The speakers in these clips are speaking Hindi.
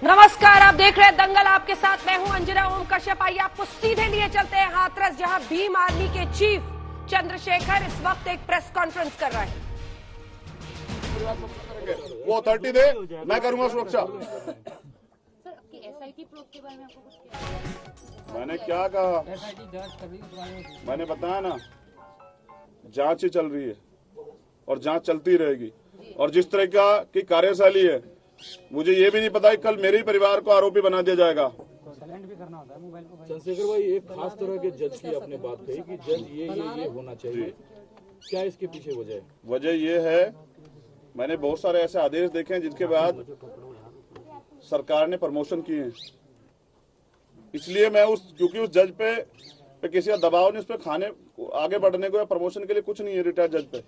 नमस्कार, आप देख रहे हैं दंगल। आपके साथ मैं हूं अंजना ओम कश्यप। आइए आपको सीधे लिए चलते हैं हाथरस, जहां भीम आर्मी के चीफ चंद्रशेखर इस वक्त एक प्रेस कॉन्फ्रेंस कर रहे हैं। वो अथॉरिटी दे, मैं करूंगा सुरक्षा। एसआईटी प्रोब के बारे में आपको कुछ क्या? मैंने क्या कहा? मैंने बताया ना, जांच ही चल रही है और जांच चलती रहेगी। और जिस तरह की कार्यशैली है, मुझे ये भी नहीं पता कि कल मेरे ही परिवार को आरोपी बना दिया जाएगा। चंद्रशेखर भाई, एक खास तरह के जज की आपने बात कही कि जज ये होना चाहिए, क्या इसके पीछे वजह ये है, मैंने बहुत सारे ऐसे आदेश देखे हैं जिनके बाद सरकार ने प्रमोशन किए हैं। इसलिए मैं क्योंकि उस जज पे किसी का दबाव नहीं, उस पर आगे बढ़ने को या प्रमोशन के लिए कुछ नहीं है रिटायर्ड जज पे,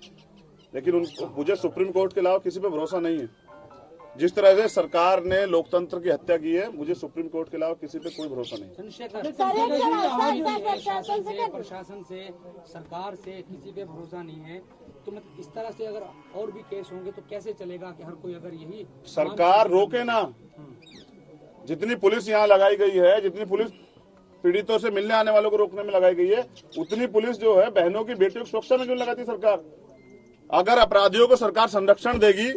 लेकिन मुझे सुप्रीम कोर्ट के अलावा किसी पे भरोसा नहीं है। जिस तरह से सरकार ने लोकतंत्र की हत्या की है, मुझे सुप्रीम कोर्ट के अलावा किसी पे कोई भरोसा नहीं। प्रशासन से, सरकार से किसी पे भरोसा नहीं है, तो मतलब इस तरह से अगर और भी केस होंगे तो कैसे चलेगा कि हर कोई अगर यही सरकार रोके ना। जितनी पुलिस यहाँ लगाई गई है, जितनी पुलिस पीड़ितों से मिलने आने वालों को रोकने में लगाई गई है, उतनी पुलिस जो है बहनों की, बेटियों की सुरक्षा में क्यों लगाती सरकार? अगर अपराधियों को सरकार संरक्षण देगी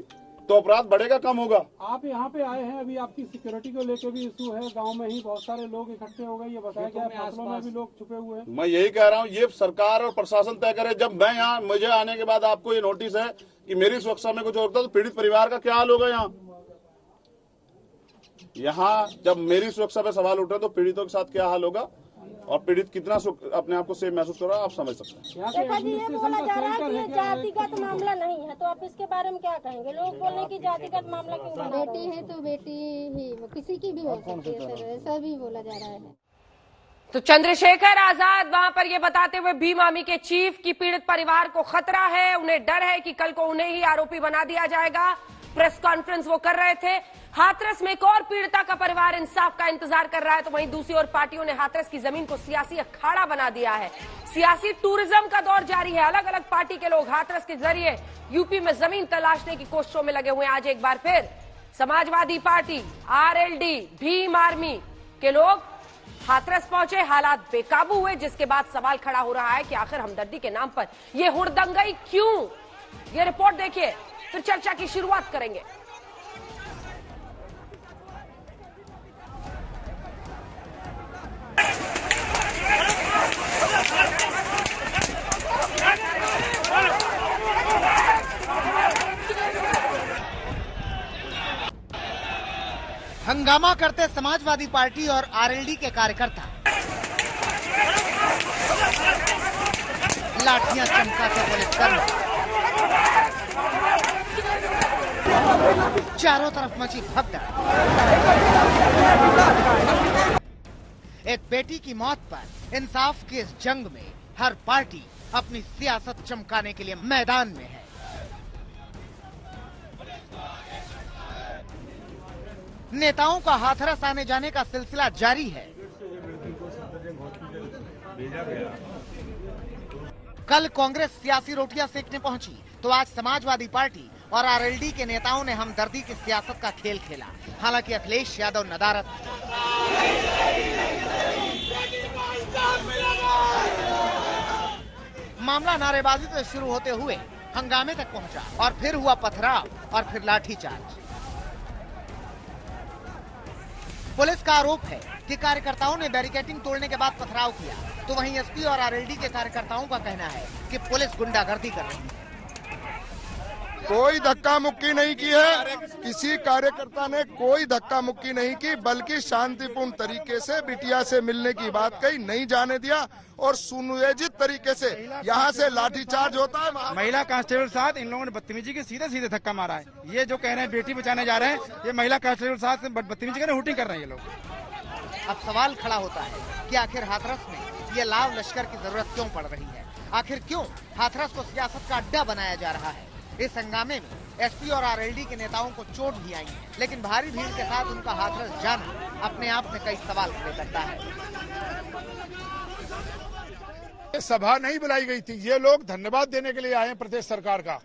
तो अपराध बढ़ेगा, कम होगा। आप यहाँ पे आए हैं, अभी आपकी सिक्योरिटी को लेकर भी इशू है, गांव में ही बहुत सारे लोग इकट्ठे हो गए, ये बताया गया फसलों में भी लोग छुपे हुए हैं। मैं यही कह रहा हूँ, ये सरकार और प्रशासन तय करे। जब मैं यहाँ, मुझे आने के बाद आपको ये नोटिस है कि मेरी सुरक्षा में कुछ होता है, तो पीड़ित परिवार का क्या हाल होगा? यहाँ जब मेरी सुरक्षा पे सवाल उठ रहे तो पीड़ितों के साथ क्या हाल होगा, और पीड़ित कितना अपने आप को सेफ महसूस कर रहा है, आप समझ सकते हैं। ये बोला जा रहा है कि ये जातिगत मामला नहीं है, तो आप इसके बारे में क्या कहेंगे? लोग बोल रहे कि जातिगत मामला क्यों बना? बेटी है तो बेटी ही, किसी की भी हो सकती है सर, ऐसा भी बोला जा रहा है। तो चंद्रशेखर आजाद वहां पर ये बताते हुए भीम आर्मी के चीफ की पीड़ित परिवार को खतरा है, उन्हें डर है कि कल को उन्हें ही आरोपी बना दिया जाएगा। प्रेस कॉन्फ्रेंस वो कर रहे थे। हाथरस में एक और पीड़िता का परिवार इंसाफ का इंतजार कर रहा है, तो वहीं दूसरी ओर पार्टियों ने हाथरस की जमीन को सियासी अखाड़ा बना दिया है। सियासी टूरिज्म का दौर जारी है। अलग अलग पार्टी के लोग हाथरस के जरिए यूपी में जमीन तलाशने की कोशिशों में लगे हुए हैं। आज एक बार फिर Samajwadi party, RLD, Bhim army के लोग हाथरस पहुंचे। हालात बेकाबू हुए, जिसके बाद सवाल खड़ा हो रहा है कि आखिर हमदर्दी के नाम पर यह हुड़दंगई क्यों? ये रिपोर्ट देखिए, फिर चर्चा की शुरुआत करेंगे। हंगामा करते समाजवादी पार्टी और आरएलडी के कार्यकर्ता, लाठियां चमकाते पुलिसकर्मी, चारों तरफ मची भगदड़। एक बेटी की मौत पर इंसाफ की इस जंग में हर पार्टी अपनी सियासत चमकाने के लिए मैदान में है। नेताओं का हाथरस आने जाने का सिलसिला जारी है। कल कांग्रेस सियासी रोटियां सेकने पहुंची, तो आज समाजवादी पार्टी और आरएलडी के नेताओं ने हमदर्दी की सियासत का खेल खेला। हालांकि अखिलेश यादव नदारत, मामला नारेबाजी से शुरू होते हुए हंगामे तक पहुंचा, और फिर हुआ पथराव और फिर लाठीचार्ज। पुलिस का आरोप है कि कार्यकर्ताओं ने बैरिकेडिंग तोड़ने के बाद पथराव किया, तो वहीं एसपी और आरएलडी के कार्यकर्ताओं का कहना है कि पुलिस गुंडागर्दी कर रही है। कोई धक्का मुक्की नहीं की है, किसी कार्यकर्ता ने कोई धक्का मुक्की नहीं की, बल्कि शांतिपूर्ण तरीके से बिटिया से मिलने की बात कही, नहीं जाने दिया, और सुनियोजित तरीके से यहाँ से लाठीचार्ज होता है। महिला कांस्टेबल साथ इन लोगों ने बदतमीजी के सीधे सीधे धक्का मारा है। ये जो कह रहे हैं बेटी बचाने जा रहे हैं, ये महिला कांस्टेबल साथ बदतमीजी कर रहे हैं, हुटिंग कर रहे हैं ये लोग। अब सवाल खड़ा होता है कि आखिर हाथरस में ये लाव लश्कर की जरूरत क्यों पड़ रही है? आखिर क्यों हाथरस को सियासत का अड्डा बनाया जा रहा है? इस हंगामे में एसपी और आरएलडी के नेताओं को चोट भी आई है, लेकिन भारी भीड़ के साथ उनका हाथरस जाना अपने आप में कई सवाल खड़े करता है। सभा नहीं बुलाई गई थी, ये लोग धन्यवाद देने के लिए आए हैं प्रदेश सरकार का।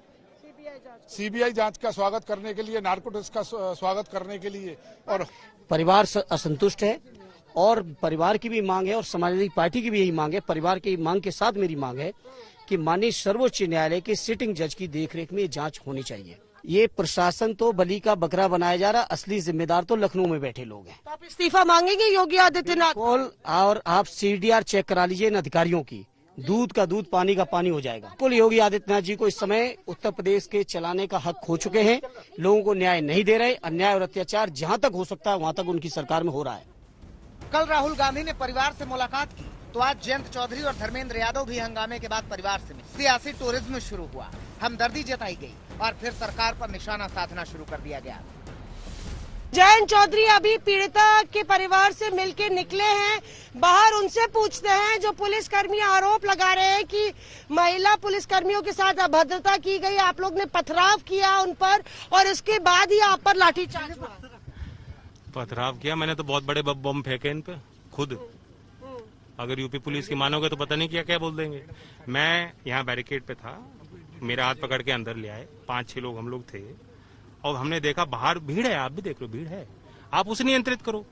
सीबीआई जांच का स्वागत करने के लिए, नारकोटिक्स का स्वागत करने के लिए। और परिवार असंतुष्ट है और परिवार की भी मांग है और समाजवादी पार्टी की भी यही मांग है। परिवार की मांग के साथ मेरी मांग है कि माननीय सर्वोच्च न्यायालय के सिटिंग जज की देखरेख में जांच होनी चाहिए। ये प्रशासन तो बलि का बकरा बनाया जा रहा, असली जिम्मेदार तो लखनऊ में बैठे लोग हैं। तो आप इस्तीफा मांगेंगे योगी आदित्यनाथ? और आप सीडीआर चेक करा लीजिए इन अधिकारियों की, दूध का दूध पानी का पानी हो जाएगा। कुल योगी आदित्यनाथ जी को इस समय उत्तर प्रदेश के चलाने का हक खो चुके हैं, लोगों को न्याय नहीं दे रहे। अन्याय और अत्याचार जहां तक हो सकता है वहां तक उनकी सरकार में हो रहा है। कल राहुल गांधी ने परिवार से मुलाकात की तो आज जयंत चौधरी और धर्मेंद्र यादव भी हंगामे के बाद परिवार से मिले। सियासी टूरिज्म शुरू हुआ, हमदर्दी जताई गई और फिर सरकार पर निशाना साधना शुरू कर दिया गया। जयंत चौधरी अभी पीड़िता के परिवार से मिलके निकले हैं, बाहर उनसे पूछते हैं जो पुलिसकर्मी आरोप लगा रहे हैं कि महिला पुलिसकर्मियों के साथ अभद्रता की गई, आप लोग ने पथराव किया उन पर और इसके बाद ही आप पर लाठीचार्ज हुआ। पथराव किया मैंने तो, बहुत बड़े बम फेंके इन पे खुद। अगर यूपी पुलिस की मानोगे तो पता नहीं क्या क्या बोल देंगे। मैं यहाँ बैरिकेड पे था, मेरा हाथ पकड़ के अंदर ले आए, 5-6 लोग हम लोग थे और हमने देखा बाहर भीड़ है, आप भी देख लो भीड़ है, आप उसे नियंत्रित करो,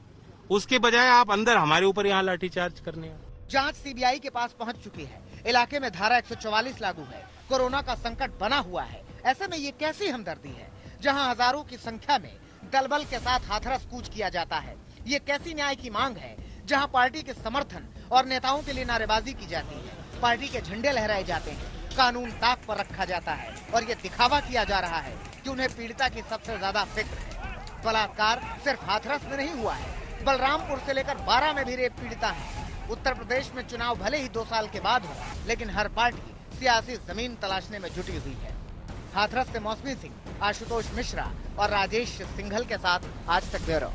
उसके बजाय आप अंदर हमारे ऊपर यहाँ लाठीचार्ज करने। जांच सीबीआई के पास पहुंच चुकी है। इलाके में धारा 144 लागू है, कोरोना का संकट बना हुआ है। ऐसे में ये कैसी हमदर्दी है जहां हजारों की संख्या में दलबल के साथ हाथरस कूच किया जाता है? ये कैसी न्याय की मांग है जहां पार्टी के समर्थन और नेताओं के लिए नारेबाजी की जाती है, पार्टी के झंडे लहराए जाते हैं, कानून ताक पर रखा जाता है और ये दिखावा किया जा रहा है कि उन्हें पीड़िता की सबसे ज्यादा फिक्र है। बलात्कार सिर्फ हाथरस में नहीं हुआ है, बलरामपुर से लेकर 12 में भी रेप पीड़िता है। उत्तर प्रदेश में चुनाव भले ही 2 साल के बाद हो, लेकिन हर पार्टी सियासी जमीन तलाशने में जुटी हुई है। हाथरस से मौसमी सिंह, आशुतोष मिश्रा और राजेश सिंघल के साथ आज तक ब्यूरो।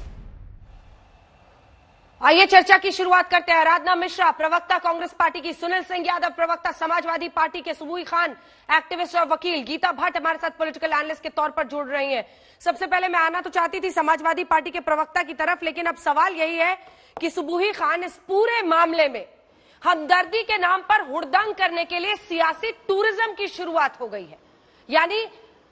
आइए चर्चा की शुरुआत करते हैं। आराधना मिश्रा प्रवक्ता कांग्रेस पार्टी की, सुनील सिंह यादव प्रवक्ता समाजवादी पार्टी के, सुबुई खान एक्टिविस्ट और वकील, गीता भट्ट हमारे साथ पॉलिटिकल एनालिस्ट के तौर पर जुड़ रही हैं। सबसे पहले मैं आना तो चाहती थी समाजवादी पार्टी के प्रवक्ता की तरफ, लेकिन अब सवाल यही है कि सुबुई खान इस पूरे मामले में हमदर्दी के नाम पर हुड़दंग करने के लिए सियासी टूरिज्म की शुरुआत हो गई है। यानी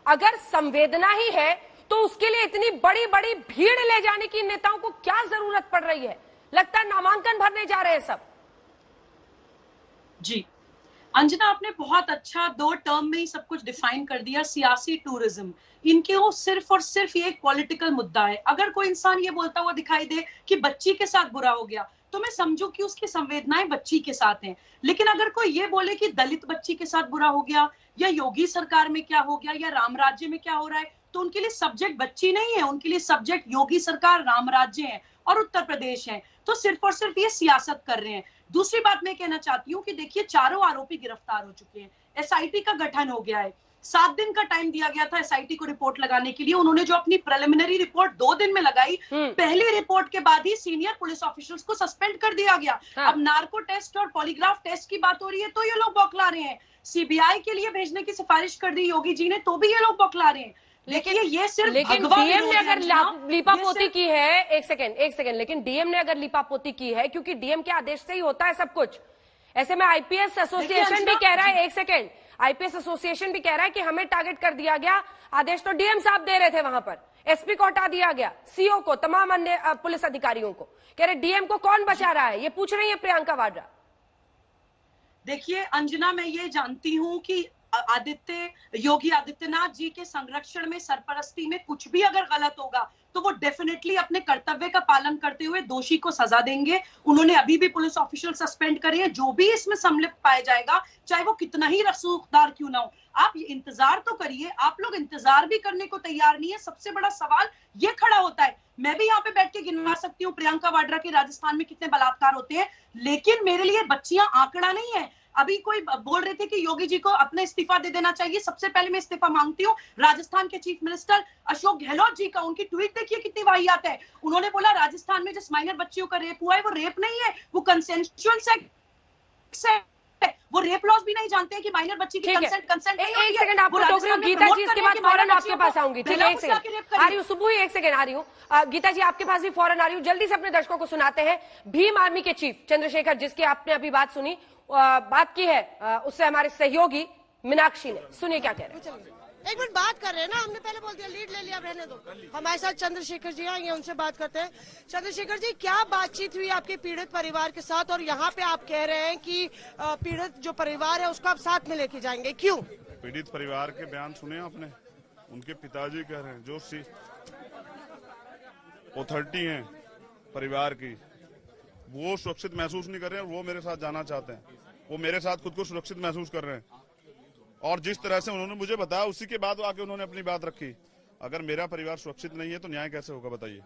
अगर संवेदना ही है तो उसके लिए इतनी बड़ी बड़ी भीड़ ले जाने की नेताओं को क्या जरूरत पड़ रही है? लगता है नामांकन भरने जा रहे हैं सब। जी अंजना, आपने बहुत अच्छा 2 टर्म में ही सब कुछ डिफाइन कर दिया। सियासी टूरिज्म, इनके वो सिर्फ और सिर्फ ये एक पॉलिटिकल मुद्दा है। अगर कोई इंसान ये बोलता हुआ दिखाई दे कि बच्ची के साथ बुरा हो गया तो मैं समझू कि उसकी संवेदनाएं बच्ची के साथ हैं, लेकिन अगर कोई ये बोले कि दलित बच्ची के साथ बुरा हो गया या योगी सरकार में क्या हो गया या राम राज्य में क्या हो रहा है, तो उनके लिए सब्जेक्ट बच्ची नहीं है, उनके लिए सब्जेक्ट योगी सरकार, राम राज्य है और उत्तर प्रदेश है। तो सिर्फ और सिर्फ ये सियासत कर रहे हैं। दूसरी बात मैं कहना चाहती हूँ कि देखिए, चारों आरोपी गिरफ्तार हो चुके हैं, एसआईटी का गठन हो गया है, 7 दिन का टाइम दिया गया था एसआईटी को रिपोर्ट लगाने के लिए। उन्होंने जो अपनी प्रिलिमिनरी रिपोर्ट 2 दिन में लगाई, पहली रिपोर्ट के बाद ही सीनियर पुलिस ऑफिसर्स को सस्पेंड कर दिया गया। अब नार्को टेस्ट और पॉलीग्राफ टेस्ट की बात हो रही है तो ये लोग बौखला रहे हैं। सीबीआई के लिए भेजने की सिफारिश कर दी योगी जी ने तो भी ये लोग बौखला रहे हैं। लेकिन ये सिर्फ डीएम ने अगर लीपापोती की है, एक सेकंड, लेकिन डीएम ने अगर लीपापोती की है, क्योंकि डीएम के आदेश से ही होता है सब कुछ। ऐसे में आईपीएस एसोसिएशन भी कह रहा है, एक सेकंड, आईपीएस एसोसिएशन भी कह रहा है कि हमें टारगेट कर दिया गया। आदेश तो डीएम साहब दे रहे थे, वहां पर एसपी को हटा दिया गया, सीओ को, तमाम अन्य पुलिस अधिकारियों को। कह रहे डीएम को कौन बचा रहा है, ये पूछ रही है प्रियंका वाड्रा। देखिए अंजना, मैं ये जानती हूं कि योगी आदित्यनाथ जी के संरक्षण में, सरपरस्ती में कुछ भी अगर गलत होगा तो वो डेफिनेटली अपने कर्तव्य का पालन करते हुए दोषी को सजा देंगे। उन्होंने अभी भी पुलिस ऑफिशियल सस्पेंड करे हैं। जो भी इसमें सम्मिलित पाया जाएगा, चाहे वो कितना ही रसूखदार क्यों ना हो, आप इंतजार तो करिए। आप लोग इंतजार भी करने को तैयार नहीं है। सबसे बड़ा सवाल ये खड़ा होता है, मैं भी यहाँ पे बैठ के गिनवा सकती हूँ प्रियंका वाड्रा के राजस्थान में कितने बलात्कार होते हैं, लेकिन मेरे लिए बच्चियां आंकड़ा नहीं है। अभी कोई बोल रहे थे कि योगी जी को अपना इस्तीफा दे देना चाहिए। सबसे पहले मैं इस्तीफा मांगती हूँ राजस्थान के चीफ मिनिस्टर अशोक गहलोत जी का। उनकी ट्वीट देखिए कितनी वाहियात है। उन्होंने बोला राजस्थान में जिस माइनर बच्चियों का रेप हुआ है वो रेप नहीं है, वो कंसेंशुअल सेक्स है। वो रेप लॉज भी नहीं जानते हैं कि माइनर बच्ची की कंसेंट नहीं होती है। एक सेकंड आपको टोक रही हूँ गीता जी, इसके बाद फौरन आपके पास आऊंगी। ठीक है, एक सेकंड आ रही हूँ सुबह, एक सेकंड आ रही हूँ गीता जी, आपके पास भी फौरन आ रही हूँ। जल्दी से अपने दर्शकों को सुनाते हैं। भीम आर्मी के चीफ चंद्रशेखर, जिसकी आपने अभी बात सुनी, बात की है उससे हमारे सहयोगी मीनाक्षी ने, सुनिए क्या कह रहे हैं। एक मिनट बात कर रहे हैं ना, हमने पहले बोल दिया, लीड ले लिया, अब रहने दो। हमारे साथ चंद्रशेखर जी आएंगे, उनसे बात करते हैं। चंद्रशेखर जी, क्या बातचीत हुई आपके पीड़ित परिवार के साथ, और यहाँ पे आप कह रहे हैं कि पीड़ित जो परिवार है उसको आप साथ में लेके जाएंगे, क्यों? पीड़ित परिवार के बयान सुने आपने, उनके पिताजी कह रहे हैं, जो अथॉरिटी है परिवार की, वो सुरक्षित महसूस नहीं कर रहे हैं, वो मेरे साथ जाना चाहते हैं, वो मेरे साथ खुद को सुरक्षित महसूस कर रहे हैं। और जिस तरह से उन्होंने मुझे बताया, उसी के बाद आके उन्होंने अपनी बात रखी। अगर मेरा परिवार सुरक्षित नहीं है तो न्याय कैसे होगा बताइए?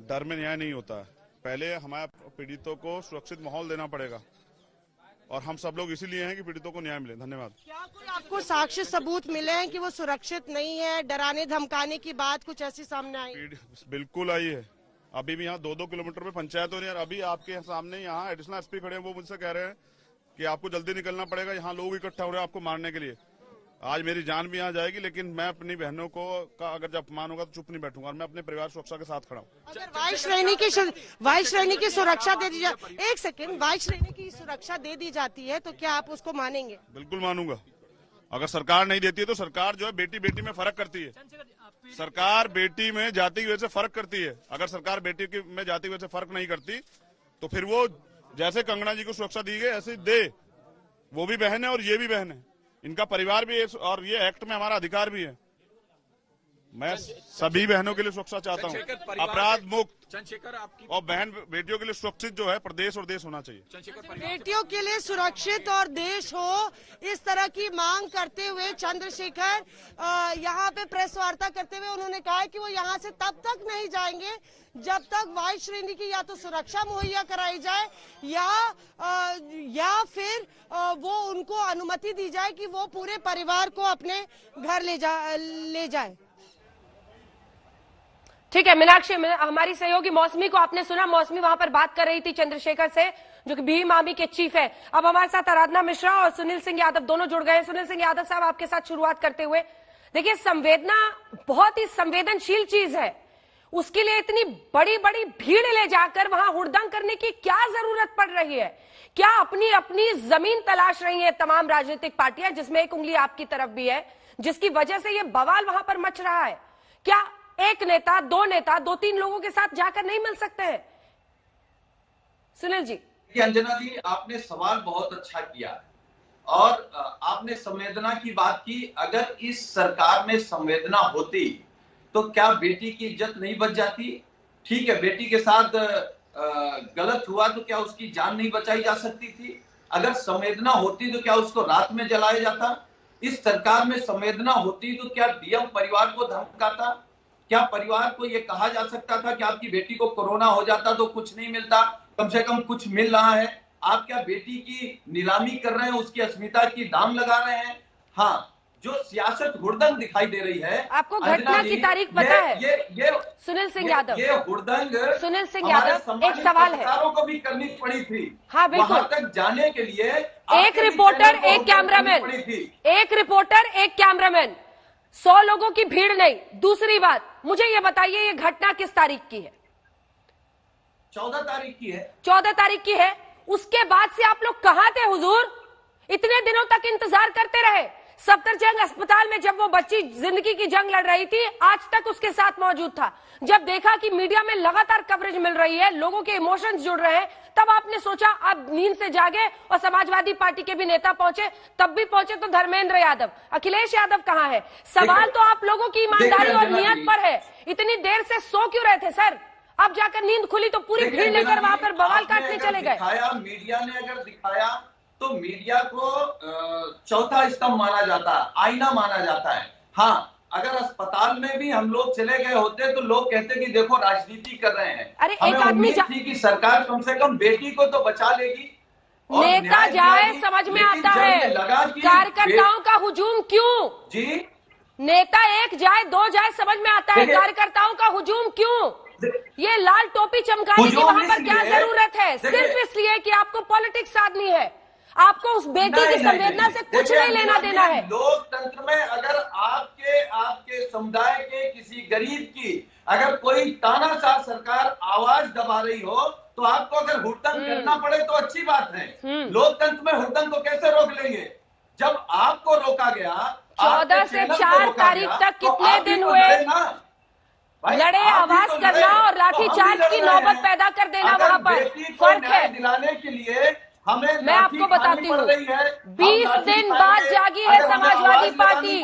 डर में न्याय नहीं होता है। पहले हमारे पीड़ितों को सुरक्षित माहौल देना पड़ेगा, और हम सब लोग इसीलिए हैं कि पीड़ितों को न्याय मिले। धन्यवाद। क्या कोई आपको साक्ष्य सबूत मिले हैं कि वो सुरक्षित नहीं है, डराने धमकाने की बात कुछ ऐसी सामने आई? बिल्कुल आई है। अभी भी यहाँ 2-2 किलोमीटर पे पंचायत हो रही है। अभी आपके सामने यहाँ एडिशनल एसपी खड़े हैं, वो मुझसे कह रहे हैं कि आपको जल्दी निकलना पड़ेगा, यहाँ लोग इकट्ठा हो रहे हैं आपको मारने के लिए। आज मेरी जान भी यहाँ जाएगी, लेकिन मैं अपनी बहनों को का अगर जब अपमान होगा तो चुप नहीं बैठूंगा, और मैं अपने परिवार सुरक्षा के साथ खड़ा हूँ। अगर वायु श्रेणी की सुरक्षा दे दी जाती, एक सेकंड, वायु श्रेणी की सुरक्षा दे दी जाती है तो क्या आप उसको मानेंगे? बिल्कुल मानूंगा। अगर सरकार नहीं देती है तो सरकार जो है बेटी बेटी में फर्क करती है। सरकार बेटी में जाति की वजह से फर्क करती है। अगर सरकार बेटी की में जाति की वजह से फर्क नहीं करती तो फिर वो जैसे कंगना जी को सुरक्षा दी गई ऐसे दे। वो भी बहन है और ये भी बहन है, इनका परिवार भी है, और ये एक्ट में हमारा अधिकार भी है। मैं सभी बहनों के लिए सुरक्षा चाहता हूँ, अपराध मुक्त, और बहन बेटियों के लिए सुरक्षित जो है प्रदेश और देश होना चाहिए। बेटियों के लिए सुरक्षित और देश हो, इस तरह की मांग करते हुए चंद्रशेखर यहाँ पे प्रेस वार्ता करते हुए उन्होंने कहा कि वो यहाँ से तब तक नहीं जाएंगे जब तक वायु श्रेणी की या तो सुरक्षा मुहैया कराई जाए या फिर वो उनको अनुमति दी जाए कि वो पूरे परिवार को अपने घर ले जाए। ठीक है मीनाक्षी, हमारी सहयोगी मौसमी को आपने सुना, मौसमी वहां पर बात कर रही थी चंद्रशेखर से, जो कि भीम आर्मी के चीफ है। अब हमारे साथ आराधना मिश्रा और सुनील सिंह यादव दोनों जुड़ गए। सुनील सिंह यादव साहब, आपके साथ शुरुआत करते हुए, देखिए संवेदना बहुत ही संवेदनशील चीज है, उसके लिए इतनी बड़ी बड़ी भीड़ ले जाकर वहां हुड़दंग करने की क्या जरूरत पड़ रही है? क्या अपनी अपनी जमीन तलाश रही है तमाम राजनीतिक पार्टियां, जिसमें एक उंगली आपकी तरफ भी है, जिसकी वजह से ये बवाल वहां पर मच रहा है? क्या एक नेता, दो नेता, 2-3 लोगों के साथ जाकर नहीं मिल सकते हैं? सुनील जी। अंजना जी, आपने सवाल बहुत अच्छा किया और आपने संवेदना की बात की। अगर इस सरकार में संवेदना होती तो क्या बेटी की इज्जत नहीं बच जाती? ठीक है, बेटी के साथ गलत हुआ तो क्या उसकी जान नहीं बचाई जा सकती थी? अगर संवेदना होती तो क्या उसको रात में जलाया जाता? इस सरकार में संवेदना होती तो क्या डीएम परिवार को धमकाता? क्या परिवार को यह कहा जा सकता था कि आपकी बेटी को कोरोना हो जाता तो कुछ नहीं मिलता, कम से कम कुछ मिल रहा है? आप क्या बेटी की नीलामी कर रहे हैं, उसकी अस्मिता की दाम लगा रहे हैं? हाँ, जो सियासत हुड़दंग दिखाई दे रही है, आपको घटना की तारीख पता है? ये सुनील सिंह यादव, ये हुड़दंग सुनील सिंह यादव, एक सवाल है, सरकारों को भी करनी पड़ी थी। हाँ बिल्कुल, वहां तक जाने के लिए एक रिपोर्टर, एक कैमरामैन, एक रिपोर्टर, एक कैमरामैन, 100 लोगों की भीड़ नहीं। दूसरी बात, मुझे ये बताइए, ये घटना किस तारीख की है? 14 तारीख की है। 14 तारीख की है। उसके बाद से आप लोग कहां थे हुजूर? इतने दिनों तक इंतजार करते रहे। सफदरजंग अस्पताल में जब वो बच्ची जिंदगी की जंग लड़ रही थी, आज तक उसके साथ मौजूद था। जब देखा कि मीडिया में लगातार कवरेज मिल रही है, लोगों के इमोशंस जुड़ रहे हैं, तब आपने सोचा अब नींद से जागे और समाजवादी पार्टी के भी नेता पहुंचे। तब भी पहुंचे तो धर्मेंद्र यादव, अखिलेश यादव कहां है? सवाल तो आप लोगों की ईमानदारी और नियत पर है। इतनी देर से सो क्यों रहे थे सर? अब जाकर नींद खुली तो पूरी भीड़ लेकर वहां पर बवाल काटने चले गए। मीडिया ने अगर दिखाया तो मीडिया को चौथा स्तंभ माना जाता है, आईना माना जाता है। हाँ, अगर अस्पताल में भी हम लोग चले गए होते तो लोग कहते कि देखो राजनीति कर रहे हैं। अरे एक आदमी थी कि सरकार कम से कम बेटी को तो बचा लेगी। नेता जाए समझ में आता है, कार्यकर्ताओं का हुजूम क्यों? जी, नेता एक जाए दो जाए समझ में आता है, कार्यकर्ताओं का हुजूम क्यों? ये लाल टोपी चमकाने की वहां पर क्या जरूरत है? सिर्फ इसलिए कि आपको पॉलिटिक्स साधनी है, आपको उस बेटी की संवेदना से कुछ नहीं लेना देना है। लोकतंत्र में अगर आपके समुदाय के किसी गरीब की अगर कोई तानाशाह सरकार आवाज दबा रही हो तो आपको अगर हुड़दंग करना पड़े तो अच्छी बात है। लोकतंत्र में हुड़दंग को कैसे रोक लेंगे? जब आपको रोका गया 14 से 4 तारीख तक कितने दिन हुए? लड़े, आवाज करना और लाठीचार्ज की नौबत पैदा कर देना, वहां पर फर्क है। दिलाने के लिए हमें मैं आपको बताती हूँ, 20 दिन बाद जागी है समाजवादी पार्टी।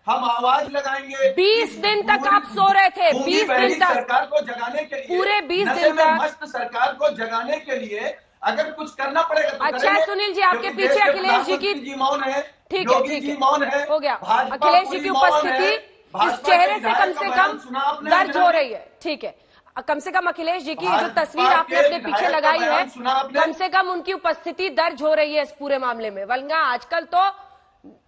हम आवाज लगाएंगे। 20 दिन तक आप सो रहे थे, 20 दिन तक सरकार को जगाने के लिए, पूरे 20 दिन तक मस्त सरकार को जगाने के लिए अगर कुछ करना पड़ेगा तो अच्छा सुनील जी, आपके पीछे अखिलेश जी की मौन है, ठीक है, ठीक है, मौन है, हो गया। अखिलेश जी की उपस्थिति इस चेहरे से कम दर्ज हो रही है, ठीक है। कम से कम अखिलेश जी की जो तस्वीर आपने अपने पीछे लगाई है, कम से कम उनकी उपस्थिति दर्ज हो रही है इस पूरे मामले में। वरना आजकल तो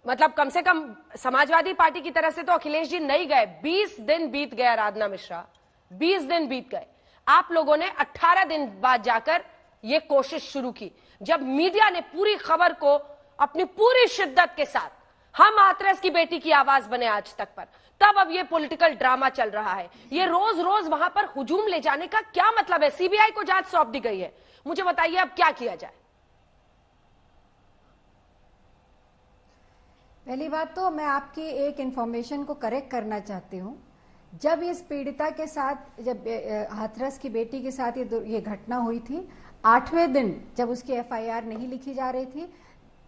मतलब कम से कम समाजवादी पार्टी की तरफ से तो अखिलेश जी नहीं गए। 20 दिन बीत गए आराधना मिश्रा, 20 दिन बीत गए। आप लोगों ने 18 दिन बाद जाकर ये कोशिश शुरू की, जब मीडिया ने पूरी खबर को अपनी पूरी शिद्दत के साथ हम हाथरस की बेटी की आवाज बने आज तक पर, तब अब ये पॉलिटिकल ड्रामा चल रहा है। ये रोज रोज वहां पर हुजूम ले जाने का क्या मतलब है? सीबीआई को जांच सौंप दी गई है, मुझे बताइए अब क्या किया जाए? पहली बात तो मैं आपकी एक इंफॉर्मेशन को करेक्ट करना चाहती हूँ। जब इस पीड़िता के साथ, जब हाथरस की बेटी के साथ ये घटना हुई थी, 8वें दिन जब उसकी एफआईआर नहीं लिखी जा रही थी,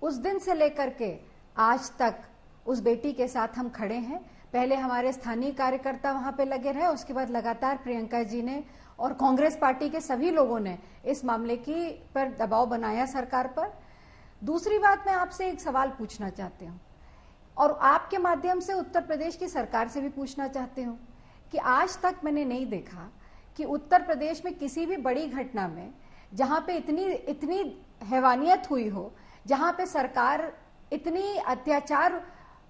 उस दिन से लेकर के आज तक उस बेटी के साथ हम खड़े हैं। पहले हमारे स्थानीय कार्यकर्ता वहां पे लगे रहे, उसके बाद लगातार प्रियंका जी ने और कांग्रेस पार्टी के सभी लोगों ने इस मामले की पर दबाव बनाया सरकार पर। दूसरी बात, मैं आपसे एक सवाल पूछना चाहती हूँ और आपके माध्यम से उत्तर प्रदेश की सरकार से भी पूछना चाहती हूँ कि आज तक मैंने नहीं देखा कि उत्तर प्रदेश में किसी भी बड़ी घटना में जहां पे इतनी हैवानियत हुई हो, जहां पे सरकार इतनी अत्याचार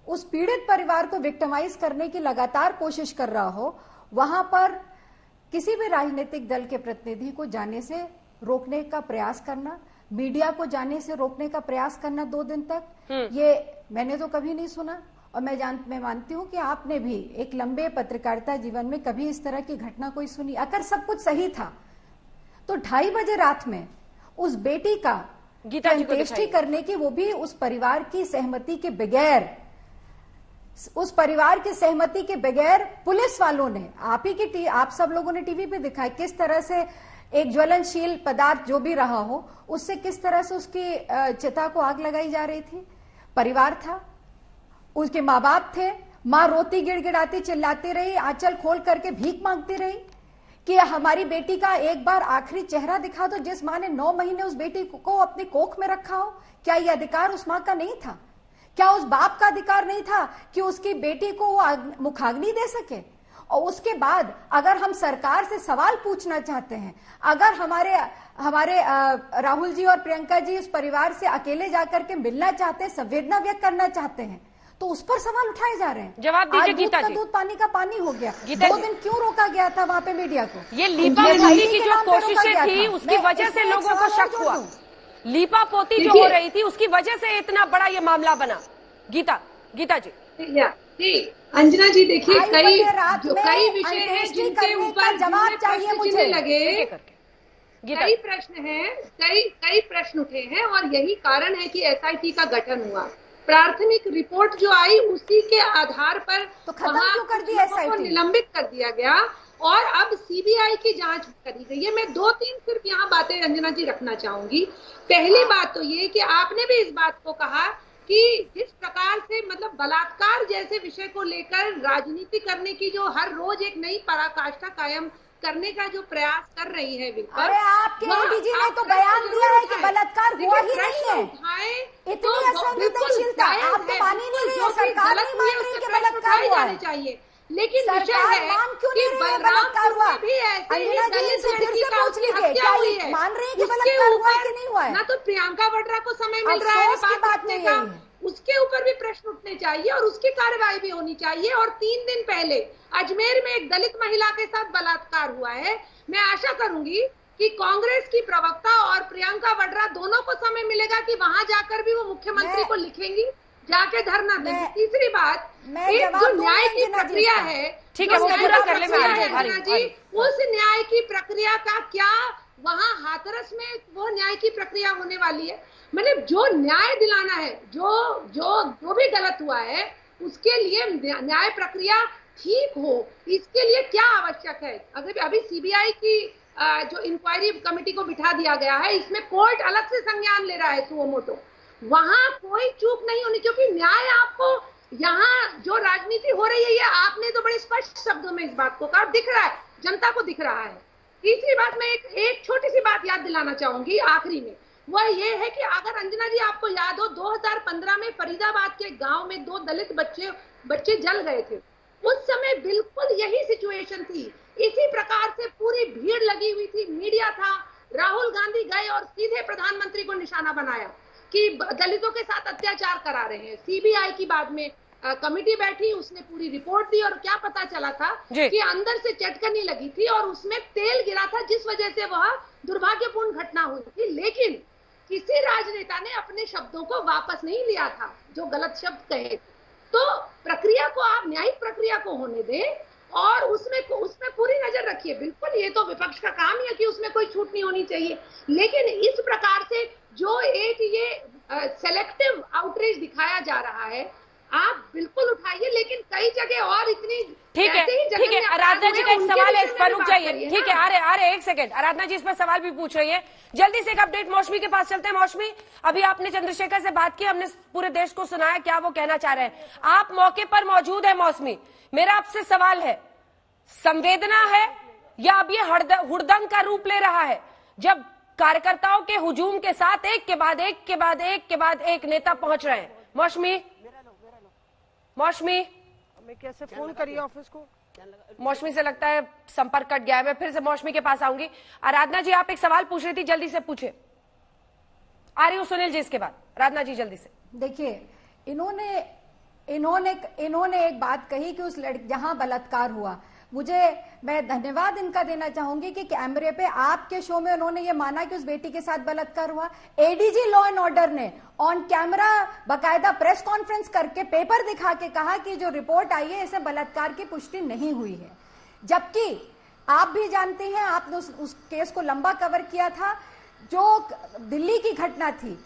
उस पीड़ित परिवार को विक्टिमाइज करने की लगातार कोशिश कर रहा हो, वहां पर किसी भी राजनीतिक दल के प्रतिनिधि को जाने से रोकने का प्रयास करना, मीडिया को जाने से रोकने का प्रयास करना 2 दिन तक, ये मैंने तो कभी नहीं सुना। और मैं मानती हूँ कि आपने भी एक लंबे पत्रकारिता जीवन में कभी इस तरह की घटना कोई सुनी। अगर सब कुछ सही था तो 2:30 बजे रात में उस बेटी का अंत्येष्टि करने की, वो भी उस परिवार की सहमति के बगैर, पुलिस वालों ने, आप सब लोगों ने टीवी पे दिखाया किस तरह से एक ज्वलनशील पदार्थ जो भी रहा हो, उससे किस तरह से उसकी चिता को आग लगाई जा रही थी। परिवार था, उसके माँ बाप थे, माँ रोती गिड़गिड़ाती चिल्लाती रही, आंचल खोल करके भीख मांगती रही कि हमारी बेटी का एक बार आखिरी चेहरा दिखा दो। जिस माँ ने 9 महीने उस बेटी को अपनी कोख में रखा हो, क्या यह अधिकार उस माँ का नहीं था? क्या उस बाप का अधिकार नहीं था कि उसकी बेटी को वो मुखाग्नि दे सके? और उसके बाद अगर हम सरकार से सवाल पूछना चाहते हैं, अगर हमारे राहुल जी और प्रियंका जी उस परिवार से अकेले जाकर के मिलना चाहते हैं, संवेदना व्यक्त करना चाहते हैं, तो उस पर सवाल उठाए जा रहे हैं। जवाब दीजिए गीता जी। दूध पानी का पानी हो गया। 2 दिन क्यों रोका गया था वहां पे मीडिया को? ये लीपा पोती की जो कोशिशें थी उसकी वजह से लोगों को शक हुआ। लीपा पोती जो हो रही थी उसकी वजह से इतना बड़ा ये मामला बना। गीता जी, अंजना जी, देखिए कई विषय हैं जिनके ऊपर जवाब चाहिए मुझे लगे, कई प्रश्न हैं, कई प्रश्न उठे हैं और यही कारण है कि एसआईटी का गठन हुआ। प्राथमिक रिपोर्ट जो आई उसी के आधार पर तो खत्म क्यों कर दिया एसआईटी? को निलंबित कर दिया गया और अब सीबीआई की जांच करी गई है। मैं 2-3 सिर्फ यहाँ बातें अंजना जी रखना चाहूंगी। पहली बात तो ये कि आपने भी इस बात को कहा कि जिस प्रकार से मतलब बलात्कार जैसे विषय को लेकर राजनीति करने की जो हर रोज एक नई पराकाष्ठा कायम करने का जो प्रयास कर रही है, अरे आपके एडीजी ने तो बयान दिया है कि बलात्कार हुआ ही नहीं है। इतनी असंवेदनशीलता आप तो मान ही नहीं रही है, सरकार नहीं मान रही कि बलात्कार हुआ है। चाहिए, लेकिन विषय है कि बलात्कार हुआ भी अंजना जी से फिर से पूछ लीजिए, क्या ये मान रही है कि बलात्कार हुआ कि नहीं हुआ है? ना तो प्रियंका वाड्रा को समय मिल रहा है बात करने का, उसके ऊपर भी प्रश्न उठने चाहिए और उसकी कार्रवाई भी होनी चाहिए। और 3 दिन पहले अजमेर में एक दलित महिला के साथ बलात्कार हुआ है। मैं आशा करूंगी कि कांग्रेस की प्रवक्ता और प्रियंका वाड्रा दोनों को समय मिलेगा कि वहां जाकर भी वो मुख्यमंत्री को लिखेंगी, जाके धरना देंगे। तीसरी बात, एक जो न्याय की प्रक्रिया है, ठीक है, वो पूरा कर ले जी, उस न्याय की प्रक्रिया का क्या वहाँ हाथरस में वो न्याय की प्रक्रिया होने वाली है? मतलब जो न्याय दिलाना है, जो भी गलत हुआ है उसके लिए न्याय प्रक्रिया ठीक हो, इसके लिए क्या आवश्यक है? अगर अभी सीबीआई की जो इंक्वायरी कमेटी को बिठा दिया गया है, इसमें कोर्ट अलग से संज्ञान ले रहा है सुओमोटो, वहां कोई चूक नहीं होनी, क्योंकि न्याय आपको यहाँ जो राजनीति हो रही है ये आपने तो बड़े स्पष्ट शब्दों में इस बात को कहा, दिख रहा है, जनता को दिख रहा है। तीसरी बात, मैं एक छोटी सी बात याद दिलाना चाहूंगी आखिरी में, वह ये है कि अगर अंजना जी आपको याद हो 2015 में फरीदाबाद के गांव में 2 दलित बच्चे जल गए थे, उस समय बिल्कुल यही सिचुएशन थी, इसी प्रकार से पूरी भीड़ लगी हुई थी, मीडिया था, राहुल गांधी गए और सीधे प्रधानमंत्री को निशाना बनाया कि दलितों के साथ अत्याचार करा रहे हैं। सीबीआई की बाद में कमेटी बैठी, उसने पूरी रिपोर्ट दी और क्या पता चला था कि अंदर से चटकनी लगी थी और उसमें तेल गिरा था, जिस वजह से वह दुर्भाग्यपूर्ण घटना हुई थी। लेकिन किसी राजनेता ने अपने शब्दों को वापस नहीं लिया था, जो गलत शब्द कहे। तो प्रक्रिया को आप न्यायिक प्रक्रिया को होने दें और उसमें पूरी नजर रखिए। बिल्कुल ये तो विपक्ष का काम है कि उसमें कोई छूट नहीं होनी चाहिए, लेकिन इस प्रकार से जो एक ये सेलेक्टिव आउटरीच दिखाया जा रहा है, आप बिल्कुल उठाइए, लेकिन कई जगह और इतनी ठीक है। आराधना जी का एक सवाल है, इस पर रुक जाइए। ठीक है, आ रहे एक सेकंड, आराधना जी इस पर सवाल भी पूछ रही है। जल्दी से एक अपडेट मौसमी के पास चलते हैं। मौसमी, अभी आपने चंद्रशेखर से बात की, हमने पूरे देश को सुनाया क्या वो कहना चाह रहे हैं, आप मौके पर मौजूद है। मौसमी, मेरा आपसे सवाल है, संवेदना है या अब ये हुड़दंग का रूप ले रहा है, जब कार्यकर्ताओं के हुजूम के साथ एक के बाद एक नेता पहुंच रहे हैं? मौसमी मैं कैसे फोन करिए ऑफिस को? मौसमी से लगता है संपर्क कट गया है, मैं फिर से मौसमी के पास आऊंगी। आराधना जी, आप एक सवाल पूछ रही थी, जल्दी से पूछे। आ रही हूँ सुनील जी इसके बाद। आराधना जी जल्दी से। देखिए, इन्होंने एक बात कही कि उस लड़की जहां बलात्कार हुआ, मैं धन्यवाद इनका देना चाहूंगी कि कैमरे पे आपके शो में उन्होंने ये माना कि उस बेटी के साथ बलात्कार हुआ। एडीजी लॉ एंड ऑर्डर ने ऑन कैमरा बकायदा प्रेस कॉन्फ्रेंस करके पेपर दिखा के कहा कि जो रिपोर्ट आई है इसे बलात्कार की पुष्टि नहीं हुई है, जबकि आप भी जानते हैं, आपने उस केस को लंबा कवर किया था। जो दिल्ली की घटना थी,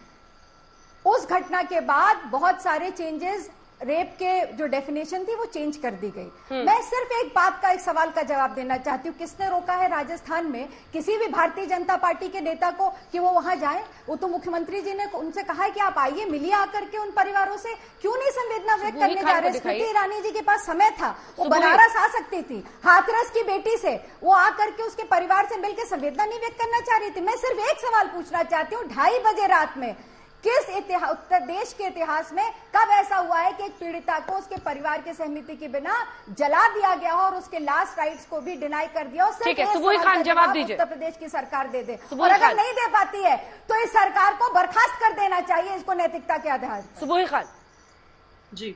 उस घटना के बाद बहुत सारे चेंजेस, रेप के जो डेफिनेशन थी वो चेंज कर दी गई। मैं सिर्फ एक बात का, एक सवाल का जवाब देना चाहती हूँ, किसने रोका है राजस्थान में किसी भी भारतीय जनता पार्टी के नेता को कि वो वहां जाए? वो तो मुख्यमंत्री जी ने उनसे कहा है कि आप आइए, मिलिए आकर के उन परिवारों से। क्यों नहीं संवेदना व्यक्त करने जा रहे? स्मृति ईरानी जी के पास समय था, वो बनारस आ सकती थी, हाथरस की बेटी से वो आकर के उसके परिवार से मिलकर संवेदना नहीं व्यक्त करना चाह रही थी। मैं सिर्फ एक सवाल पूछना चाहती हूँ, 2:30 बजे रात में किस उत्तर देश के इतिहास में कब ऐसा हुआ है कि एक पीड़िता को उसके परिवार के सहमति के बिना जला दिया गया हो और उसके लास्ट राइट्स को भी डिनाई कर दिया हो? ठीक है, सुबोई खान जवाब दीजिए। उत्तर प्रदेश की सरकार दे दे, और अगर नहीं दे पाती है तो इस सरकार को बर्खास्त कर देना चाहिए, इसको नैतिकता के आधार पर। सुबोई खान जी।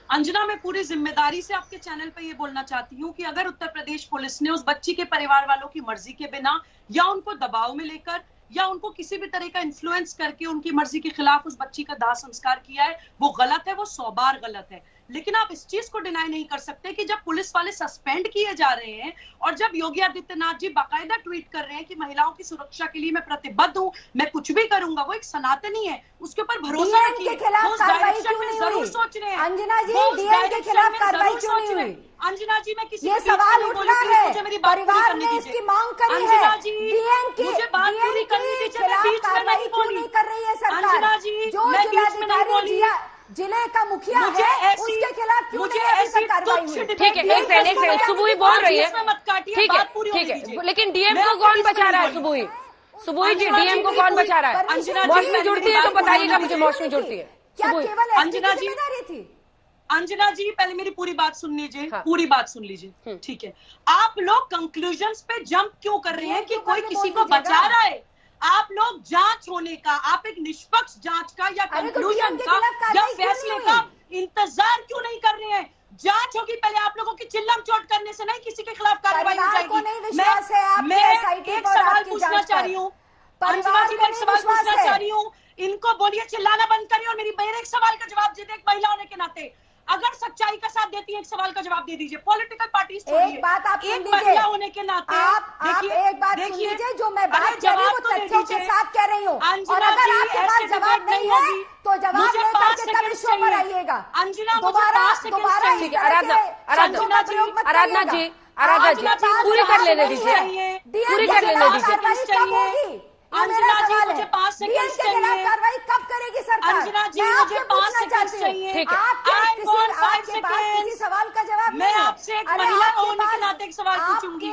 अंजना, मैं पूरी जिम्मेदारी से आपके चैनल पे ये बोलना चाहती हूँ कि अगर उत्तर प्रदेश पुलिस ने उस बच्ची के परिवार वालों की मर्जी के बिना या उनको दबाव में लेकर या उनको किसी भी तरह का इन्फ्लुएंस करके उनकी मर्जी के खिलाफ उस बच्ची का दाह संस्कार किया है, वो गलत है, वो 100 बार गलत है। लेकिन आप इस चीज को डिनाई नहीं कर सकते कि जब पुलिस वाले सस्पेंड किए जा रहे हैं और जब योगी आदित्यनाथ जी बाकायदा ट्वीट कर रहे हैं कि महिलाओं की सुरक्षा के लिए मैं प्रतिबद्ध हूं, मैं कुछ भी करूंगा, वो एक सनातनी है, उसके ऊपर भरोसा रखिए। जरूर सोच रहे हैं अंजना जी, डीएम के खिलाफ कार्रवाई क्यों नहीं हुई? अंजना जी, मैं किसी ये सवाल उठना है, मुझे मेरी बात परिवार ने इसकी मांग करी है। डीएम की मुझे बात पूरी करनी थी, मैं बीच में नहीं बोली। कर रही है सरकार। अंजना जी, जो जिलाधिकारी जिले का मुखिया है उसके खिलाफ क्यों नहीं अभी तक कार्रवाई हुई? ठीक है, एक सेकंड, सुबुई बोल रही है, ठीक है, लेकिन डीएम को कौन बचा रहा है? सुबुई जी, डीएम को कौन बचा रहा है? मौसमी जुड़ती है तो बताइएगा मुझे, मौसमी जुड़ती है। क्या केवल अंजना जी जिम्मेदारी थी? अंजना जी, पहले मेरी पूरी बात सुन लीजिए। पूरी बात सुन लीजिए, ठीक है? आप लोग कंक्लूजन्स पे जंप क्यों कर रहे हैं कि कोई किसी को बचा रहा है? आप लोग जांच होने का, आप एक निष्पक्ष जांच का या कंक्लूजन का या फैसले का इंतजार क्यों नहीं कर रहे हैं? जांच होगी, पहले आप लोगों की चिल्लम चोट करने से नहीं किसी के खिलाफ कार्रवाई हो जाएगी। मैं एक सवाल पूछना चाह रही हूँ, अंजना जी, मैं एक सवाल पूछना चाह रही हूँ। इनको बोलिए चिल्लाना बंद करिए और मेरे एक सवाल का जवाब दे दे, एक महिला होने के नाते अगर सच्चाई का साथ देती है, एक सवाल का जवाब दे दीजिए। पॉलिटिकल पार्टीज एक बात आप एक महिला होने के नाते आप एक बात सुन लीजिए, जो मैं बात कर रही हूँ तथ्यों के साथ कह रही हूँ, और अगर आपके पास जवाब नहीं है तो जवाब लेकर के तब इस शो पर आइएगा। अंजना दोबारा ठीक है, आराधना जी पूरी कर लेने दीजिए, पूरी कर लेने दीजिए। अंजना जी मुझे 5 सेकंड चाहिए। कार्रवाई कब करेगी सरकार? अंजना जी मुझे 5 सेकंड चाहिए। ठीक है, किसी सवाल का जवाब मैं आपसे एक महिला होने के नाते एक सवाल पूछूंगी।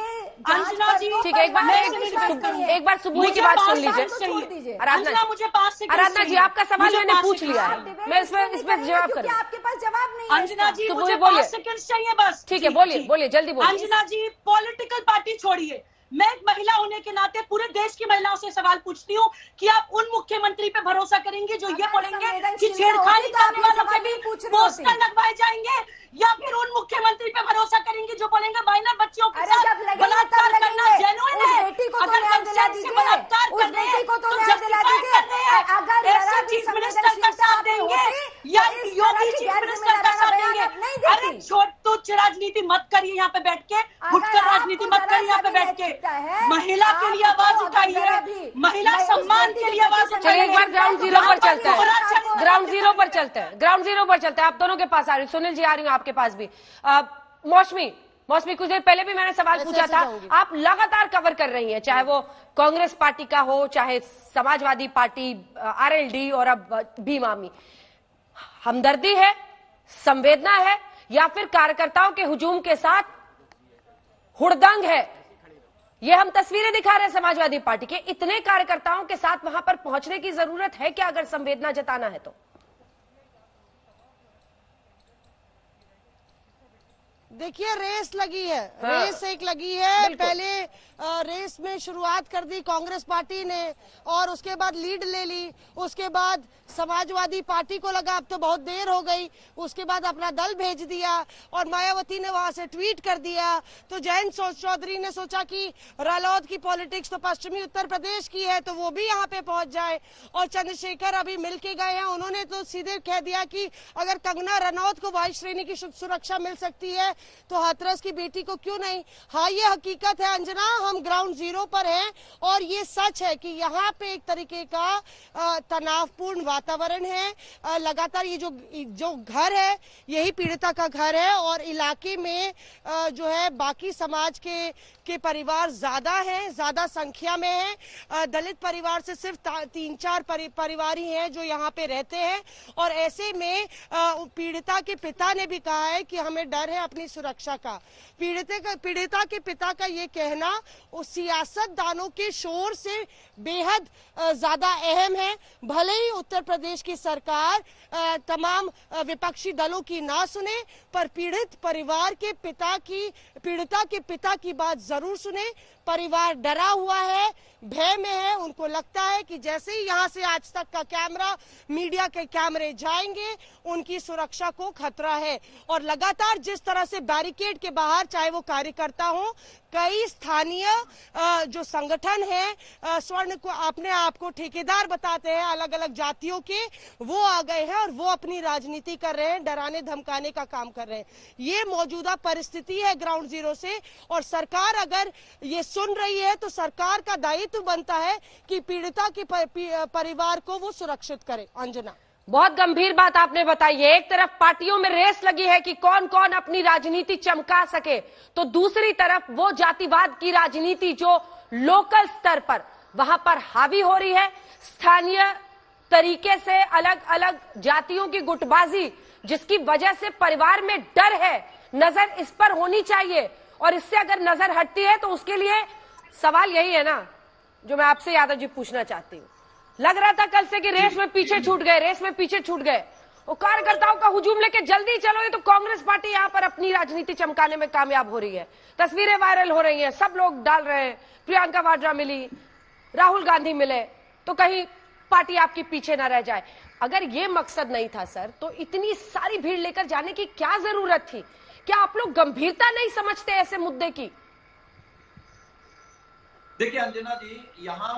अंजना जी ठीक है, एक बार सुबह की बात सुन लीजिए। आराधना मुझे 5 सेकंड। आराधना जी आपका सवाल मैंने पूछ लिया है, मैं इसमें जवाब करूँ। आपके पास जवाब नहीं है। अंजना जी मुझे 5 सेकंड चाहिए बस। ठीक है, बोलिए जल्दी बोलिए। अंजना जी पॉलिटिकल पार्टी छोड़िए, मैं एक महिला होने के नाते पूरे देश की महिलाओं से सवाल पूछती हूँ कि आप उन मुख्यमंत्री पे भरोसा करेंगे जो ये बोलेंगे कि छेड़खानी करने वालों पे भी पोस्टर लगवाए जाएंगे, या फिर उन मुख्यमंत्री पे भरोसा करेंगे जो बोलेंगे माइनर बच्चियों के साथ बलात्कार करना जेन्युइन है? अगर कंसेंट से बलात्कार कर रहे हैं तो जस्टिफाई कर रहे हैं, ऐसे चीफ मिनिस्टर का साथ देंगे या योगी चीफ मिनिस्टर का साथ देंगे? अरे तुच्छ राजनीति मत करिए यहाँ पे बैठ के, फुटकर राजनीति मत करिए यहाँ पे बैठ के। महिला के लिए आवाज उठाइए, महिला सम्मान के लिए आवाज उठाइए। एक बार ग्राउंड जीरो पर चलते हैं, ग्राउंड जीरो पर चलते हैं, आप दोनों के पास आ रही, सुनील जी आ रही हूँ आपके पास भी। मौसमी कुछ देर पहले भी मैंने सवाल पूछा था, आप लगातार कवर कर रही हैं, चाहे वो कांग्रेस पार्टी का हो, चाहे समाजवादी पार्टी, आरएलडी और अब भीम आर्मी। हमदर्दी है, संवेदना है, या फिर कार्यकर्ताओं के हुजूम के साथ हुड़दंग है? ये हम तस्वीरें दिखा रहे हैं समाजवादी पार्टी के। इतने कार्यकर्ताओं के साथ वहां पर पहुंचने की जरूरत है क्या अगर संवेदना जताना है तो? देखिए रेस लगी है, रेस एक लगी है। पहले रेस में शुरुआत कर दी कांग्रेस पार्टी ने और उसके बाद लीड ले ली, उसके बाद समाजवादी पार्टी को लगा अब तो बहुत देर हो गई, उसके बाद अपना दल भेज दिया और मायावती ने वहां से ट्वीट कर दिया। तो जयंत चौधरी ने सोचा कि रालोद की पॉलिटिक्स तो पश्चिमी उत्तर प्रदेश की है तो वो भी यहाँ पे पहुंच जाए, और चंद्रशेखर अभी मिलके गए हैं, उन्होंने तो सीधे कह दिया कि अगर कंगना रनौत को वायु श्रेणी की सुरक्षा मिल सकती है तो हाथरस की बेटी को क्यों नहीं। हाँ ये हकीकत है अंजना, हम ग्राउंड जीरो पर हैं और ये सच है कि यहाँ पे एक तरीके का तनावपूर्ण वातावरण है। लगातार ये जो घर है यही पीड़िता का घर है और इलाके में जो है बाकी समाज के परिवार ज्यादा हैं, ज्यादा संख्या में हैं। दलित परिवार से सिर्फ 3-4 परिवार ही हैं जो यहाँ पे रहते हैं, और ऐसे में पीड़िता के पिता ने भी कहा है कि हमें डर है अपनी सुरक्षा का। पीड़िता के पिता का ये कहना उस सियासतदानों के शोर से बेहद ज्यादा अहम है। भले ही उत्तर प्रदेश की सरकार तमाम विपक्षी दलों की ना सुने, पर पीड़िता के पिता की बात जरूर सुने। परिवार डरा हुआ है, भय में है, उनको लगता है कि जैसे ही यहाँ से आज तक का कैमरा, मीडिया के कैमरे जाएंगे उनकी सुरक्षा को खतरा है। और लगातार जिस तरह से बैरिकेड के बाहर, चाहे वो कार्यकर्ता हो, कई स्थानीय जो संगठन है स्वर्ण को अपने आप को ठेकेदार बताते हैं अलग अलग जातियों के, वो आ गए हैं और वो अपनी राजनीति कर रहे हैं, डराने धमकाने का काम कर रहे हैं। ये मौजूदा परिस्थिति है ग्राउंड जीरो से, और सरकार अगर ये सुन रही है तो सरकार का दायित्व बनता है कि पीड़िता के परिवार को वो सुरक्षित करे। अंजना, बहुत गंभीर बात आपने बताई है। एक तरफ पार्टियों में रेस लगी है कि कौन कौन अपनी राजनीति चमका सके, तो दूसरी तरफ वो जातिवाद की राजनीति जो लोकल स्तर पर वहां पर हावी हो रही है, स्थानीय तरीके से अलग अलग जातियों की गुटबाजी, जिसकी वजह से परिवार में डर है। नजर इस पर होनी चाहिए, और इससे अगर नजर हटती है तो उसके लिए सवाल यही है ना जो मैं आपसे यादव जी पूछना चाहती हूँ। लग रहा था कल से कि रेस में पीछे छूट गए, वो कार्यकर्ताओं का हुजूम लेके जल्दी चलो, ये तो कांग्रेस पार्टी यहाँ पर अपनी राजनीति चमकाने में कामयाब हो रही है। तस्वीरें वायरल हो रही हैं, सब लोग डाल रहे हैं, प्रियंका वाड्रा मिली, राहुल गांधी मिले, तो कहीं पार्टी आपके पीछे ना रह जाए। अगर ये मकसद नहीं था सर, तो इतनी सारी भीड़ लेकर जाने की क्या जरूरत थी? क्या आप लोग गंभीरता नहीं समझते ऐसे मुद्दे की? देखिए अंजना जी, यहाँ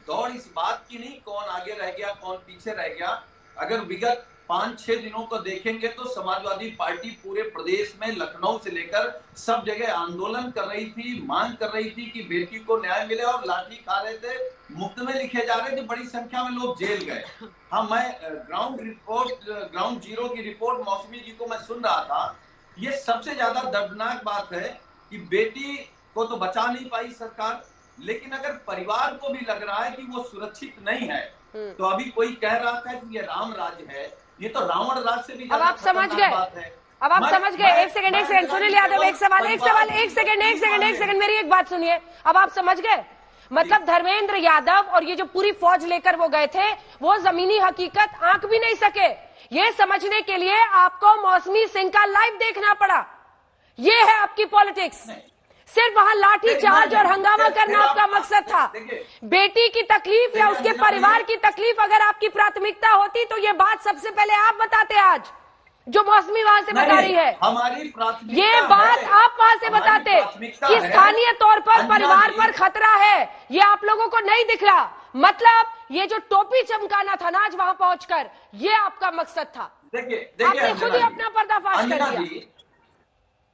दौड़ इस बात की नहीं कौन आगे रह गया कौन पीछे रह गया। अगर विगत 5-6 दिनों को देखेंगे तो समाजवादी पार्टी पूरे प्रदेश में लखनऊ से लेकर सब जगह आंदोलन कर रही थी, मांग कर रही थी कि बेटी को न्याय मिले, और लाठी खा रहे थे, मुकदमे लिखे जा रहे थे, बड़ी संख्या में लोग जेल गए। हाँ, मैं ग्राउंड जीरो की रिपोर्ट मौसमी जी को मैं सुन रहा था। ये सबसे ज्यादा दर्दनाक बात है कि बेटी को तो बचा नहीं पाई सरकार, लेकिन अगर परिवार को भी लग रहा है कि वो सुरक्षित नहीं है, तो अभी कोई कह रहा था कि ये राम राज्य है, ये तो रावण राज से भी अब आप समझ गए, अब आप समझ गए। एक सेकंड सुनील यादव, एक सवाल, एक सेकंड मेरी एक बात सुनिए। अब आप समझ गए, मतलब धर्मेंद्र यादव और ये जो पूरी फौज लेकर वो गए थे, वो जमीनी हकीकत आंक भी नहीं सके। ये समझने के लिए आपको मौसमी सिंह का लाइव देखना पड़ा। ये है आपकी पॉलिटिक्स। सिर्फ वहां लाठी चार्ज और हंगामा करना आपका मकसद था। बेटी की तकलीफ या उसके परिवार की तकलीफ अगर आपकी प्राथमिकता होती तो ये बात सबसे पहले आप बताते। आज जो मौसमी वहां से बता रही है, हमारी प्राथमिकता ये बात आप वहां से बताते कि स्थानीय तौर पर परिवार पर खतरा है, ये आप लोगों को नहीं दिख रहा। मतलब ये जो टोपी चमकाना था ना आज वहां पहुंचकर, ये आपका मकसद था। आपने खुद ही अपना पर्दाफाश कर दिया।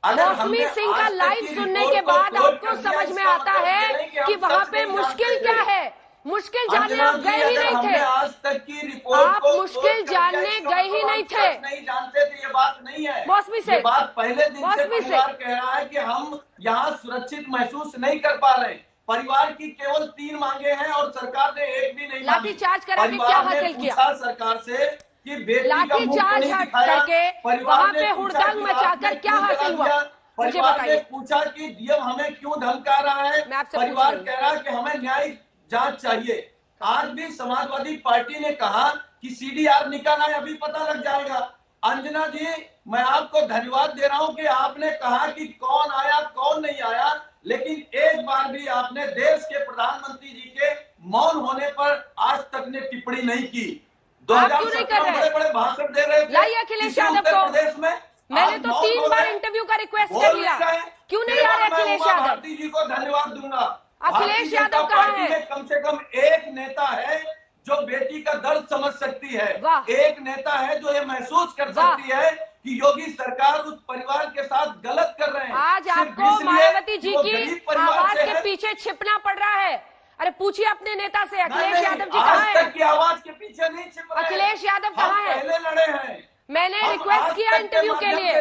मौसमी सिंह का लाइव सुनने के बाद आपको समझ में आता है कि वहां पे मुश्किल क्या है। मुश्किल जानने आप गए ही नहीं थे। आज तक की रिपोर्ट आप मुश्किल जानने गए ही नहीं थे। नहीं जानते थे, ये बात नहीं है। मौसमी से बात पहले दिन से परिवार कह रहा है कि हम यहाँ सुरक्षित महसूस नहीं कर पा रहे। परिवार की केवल 3 मांगे हैं और सरकार ने एक भी नहीं। लाठी चार्ज करा के क्या हासिल किया सरकार से कि बेटी लाठी चार्ज करके वहां पे हुड़दंग मचाकर क्या हासिल हुआ? मुझे बताइए। पूछा कि डीएम हमें क्यों धमका रहा है, परिवार कह रहा है कि हमें न्यायिक जांच चाहिए। आज भी समाजवादी पार्टी ने कहा कि सीडीआर निकाला है, अभी पता लग जाएगा। अंजना जी, मैं आपको धन्यवाद दे रहा हूं कि आपने कहा कि कौन आया कौन नहीं आया, लेकिन एक बार भी आपने देश के प्रधानमंत्री जी के मौन होने पर आज तक ने टिप्पणी नहीं की। 2017 बड़े-बड़े भाषण दे रहे थे। लाइए अखिलेश यादव को। प्रदेश में मैंने तो 3 बार इंटरव्यू का रिक्वेस्ट कर लिया, क्यों नहीं आ रहे अखिलेश यादव? भारती जी को धन्यवाद दूंगा। अखिलेश यादव कहाँ है? कम से कम एक नेता है जो बेटी का दर्द समझ सकती है, एक नेता है जो ये महसूस कर सकती है कि योगी सरकार उस परिवार के साथ गलत कर रहे हैं। आज आपको मायावती जी की आवाज के पीछे छिपना पड़ रहा है। अरे पूछिए अपने नेता से, अखिलेश यादव जी कहाँ है? की आवाज के पीछे नहीं छिप रहे। अखिलेश यादव कहाँ है? पहले लड़े हैं। मैंने रिक्वेस्ट किया इंटरव्यू के लिए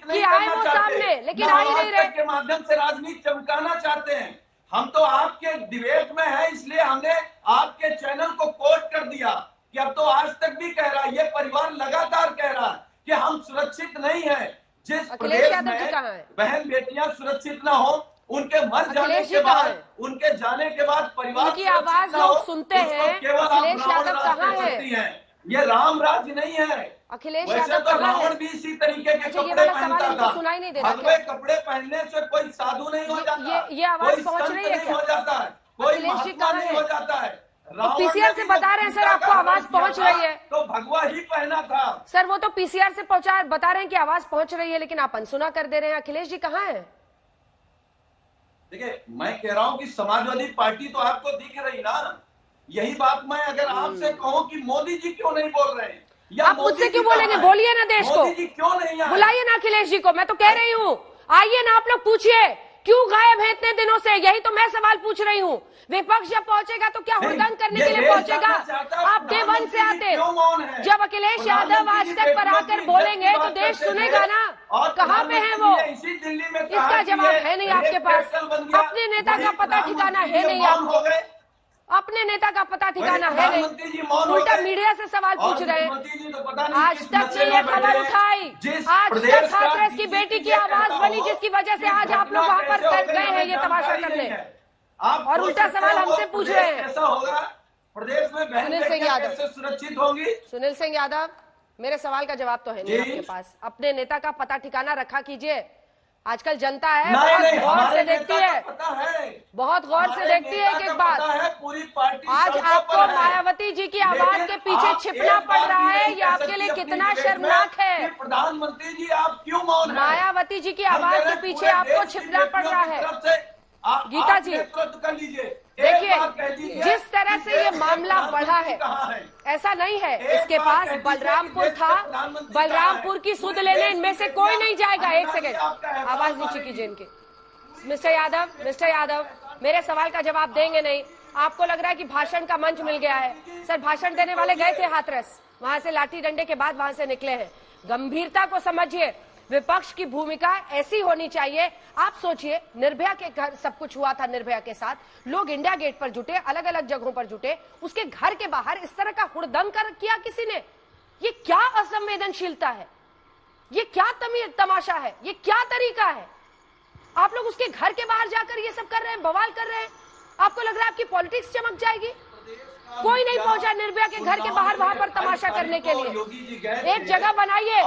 कि आए वो सामने, लेकिन आ ही नहीं रहे। के माध्यम से राजनीति चमकाना चाहते हैं। हम तो आपके डिबेट में है, इसलिए हमने आपके चैनल को कोट कर दिया कि अब तो आज तक भी कह रहा है, ये परिवार लगातार कह रहा है कि हम सुरक्षित नहीं है। जिस प्रदेश में बहन बेटियां सुरक्षित ना हो, उनके मर जाने के बाद, उनके जाने के बाद परिवार की आवाज लोग सुनते हैं। केवल अखिलेश यादव कहाँ है? ये राम राज्य नहीं है। अखिलेश वैसे यादव तो कहाँ है? रावण भी इसी तरीके के कपड़े पहनता था। सुनाई नहीं दे रहा। भगवे कपड़े पहनने से कोई साधु नहीं हो जाता, ये आवाज पहुंच रही है क्या? हो जाता है, कोई महात्मा नहीं हो जाता है। पीसीआर से बता रहे हैं सर, आपको आवाज पहुंच रही है। तो भगवा ही पहना था सर, वो तो पीसीआर से बता रहे हैं कि आवाज पहुंच रही है, लेकिन आप अनसुना कर दे रहे हैं। अखिलेश जी कहाँ है? देखिए, मैं कह रहा हूं कि समाजवादी पार्टी तो आपको दिख रही ना। यही बात मैं अगर आपसे कहूं कि मोदी जी क्यों नहीं बोल रहे हैं, आप मुझसे क्यों बोलेंगे? बोलिए ना देश को, मोदी जी क्यों नहीं आए? बुलाइए ना अखिलेश जी को। मैं तो कह रही हूँ आइए ना, आप लोग पूछिए क्यों गायब है इतने दिनों से। यही तो मैं सवाल पूछ रही हूँ। विपक्ष जब पहुंचेगा तो क्या हुड़दंग करने के लिए पहुंचेगा? आप डे 1 से आते। जब अखिलेश यादव आज तक पर आकर बोलेंगे तो देश सुनेगा ना। कहाँ पे है वो? इसका जवाब है नहीं आपके पास। अपने नेता का पता ठिकाना है नहीं आपको, अपने नेता का पता ठिकाना है नहीं, उल्टा मीडिया से सवाल पूछ रहे हैं। आज तक ने ये खबर उठाई, आज तक हाथरस की बेटी की आवाज बनी, जिसकी वजह से आज आप लोग वहां पर गए हैं ये तमाशा करने, और उल्टा सवाल हमसे पूछ रहे हैं। प्रदेश में सुनील सिंह यादव सुरक्षित होंगी? सुनील सिंह यादव, मेरे सवाल का जवाब तो है नहीं आपके पास। अपने नेता का पता ठिकाना रखा कीजिए। आजकल जनता है, बहुत गौर से देखती है, बहुत गौर से देखती है एक बात। पूरी पार्टी आज आपको मायावती जी की आवाज के पीछे छिपना पड़ रहा है, ये आपके लिए कितना शर्मनाक है। प्रधानमंत्री जी आप क्यों मौन हैं? मायावती जी की आवाज के पीछे आपको छिपना पड़ रहा है। गीता जी नेतृत्व कर लीजिए। देखिए, जिस तरह से ये मामला बढ़ा है, ऐसा नहीं है इसके पास बलरामपुर था, बलरामपुर की सुध लेने इनमें से कोई नहीं जाएगा। एक सेकेंड, आवाज नीचे कीजिए इनकी। मिस्टर यादव, मेरे सवाल का जवाब देंगे नहीं? आपको लग रहा है कि भाषण का मंच मिल गया है? सर, भाषण देने वाले गए थे हाथरस, वहां से लाठी डंडे के बाद वहां से निकले हैं। गंभीरता को समझिए, विपक्ष की भूमिका ऐसी होनी चाहिए। आप सोचिए, निर्भया के घर सब कुछ हुआ था, निर्भया के साथ लोग इंडिया गेट पर जुटे, अलग अलग जगहों पर जुटे, उसके घर के बाहर इस तरह का हुड़दंग किया किसी ने। ये क्या असंवेदनशीलता है? ये क्या तमाशा है? ये क्या तरीका है? आप लोग उसके घर के बाहर जाकर ये सब कर रहे हैं, बवाल कर रहे हैं। आपको लग रहा है आपकी पॉलिटिक्स चमक जाएगी? कोई नहीं पहुंचा निर्भया के घर के बाहर वहां पर तमाशा करने के लिए। एक जगह बनाइए,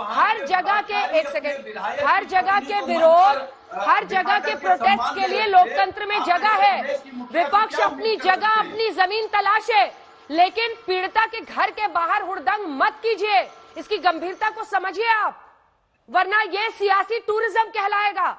हर जगह के, एक सेकेंड, हर जगह के विरोध, हर जगह के प्रोटेस्ट के लिए लोकतंत्र में जगह है। विपक्ष अपनी जगह, अपनी जमीन तलाशे, लेकिन पीड़िता के घर के बाहर हुड़दंग मत कीजिए। इसकी गंभीरता को समझिए आप, वरना ये सियासी टूरिज्म कहलाएगा,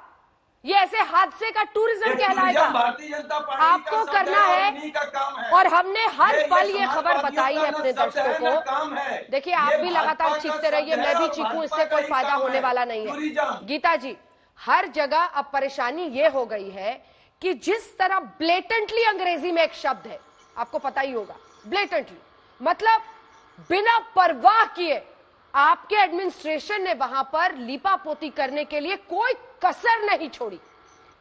ये ऐसे हादसे का टूरिज्म कहलाएगा। भारतीय जनता पार्टी आपको करना है, और हमने हर पल ये खबर बताई है अपने दर्शकों को। देखिए, आप भी लगातार चीखते रहिए, मैं भी चीखूं, इससे कोई फायदा होने वाला नहीं है। गीता जी, हर जगह अब परेशानी ये हो गई है कि जिस तरह ब्लेटेंटली, अंग्रेजी में एक शब्द है, आपको पता ही होगा, ब्लेटेंटली मतलब बिना परवाह किए आपके एडमिनिस्ट्रेशन ने वहां पर लीपापोती करने के लिए कोई कसर नहीं छोड़ी।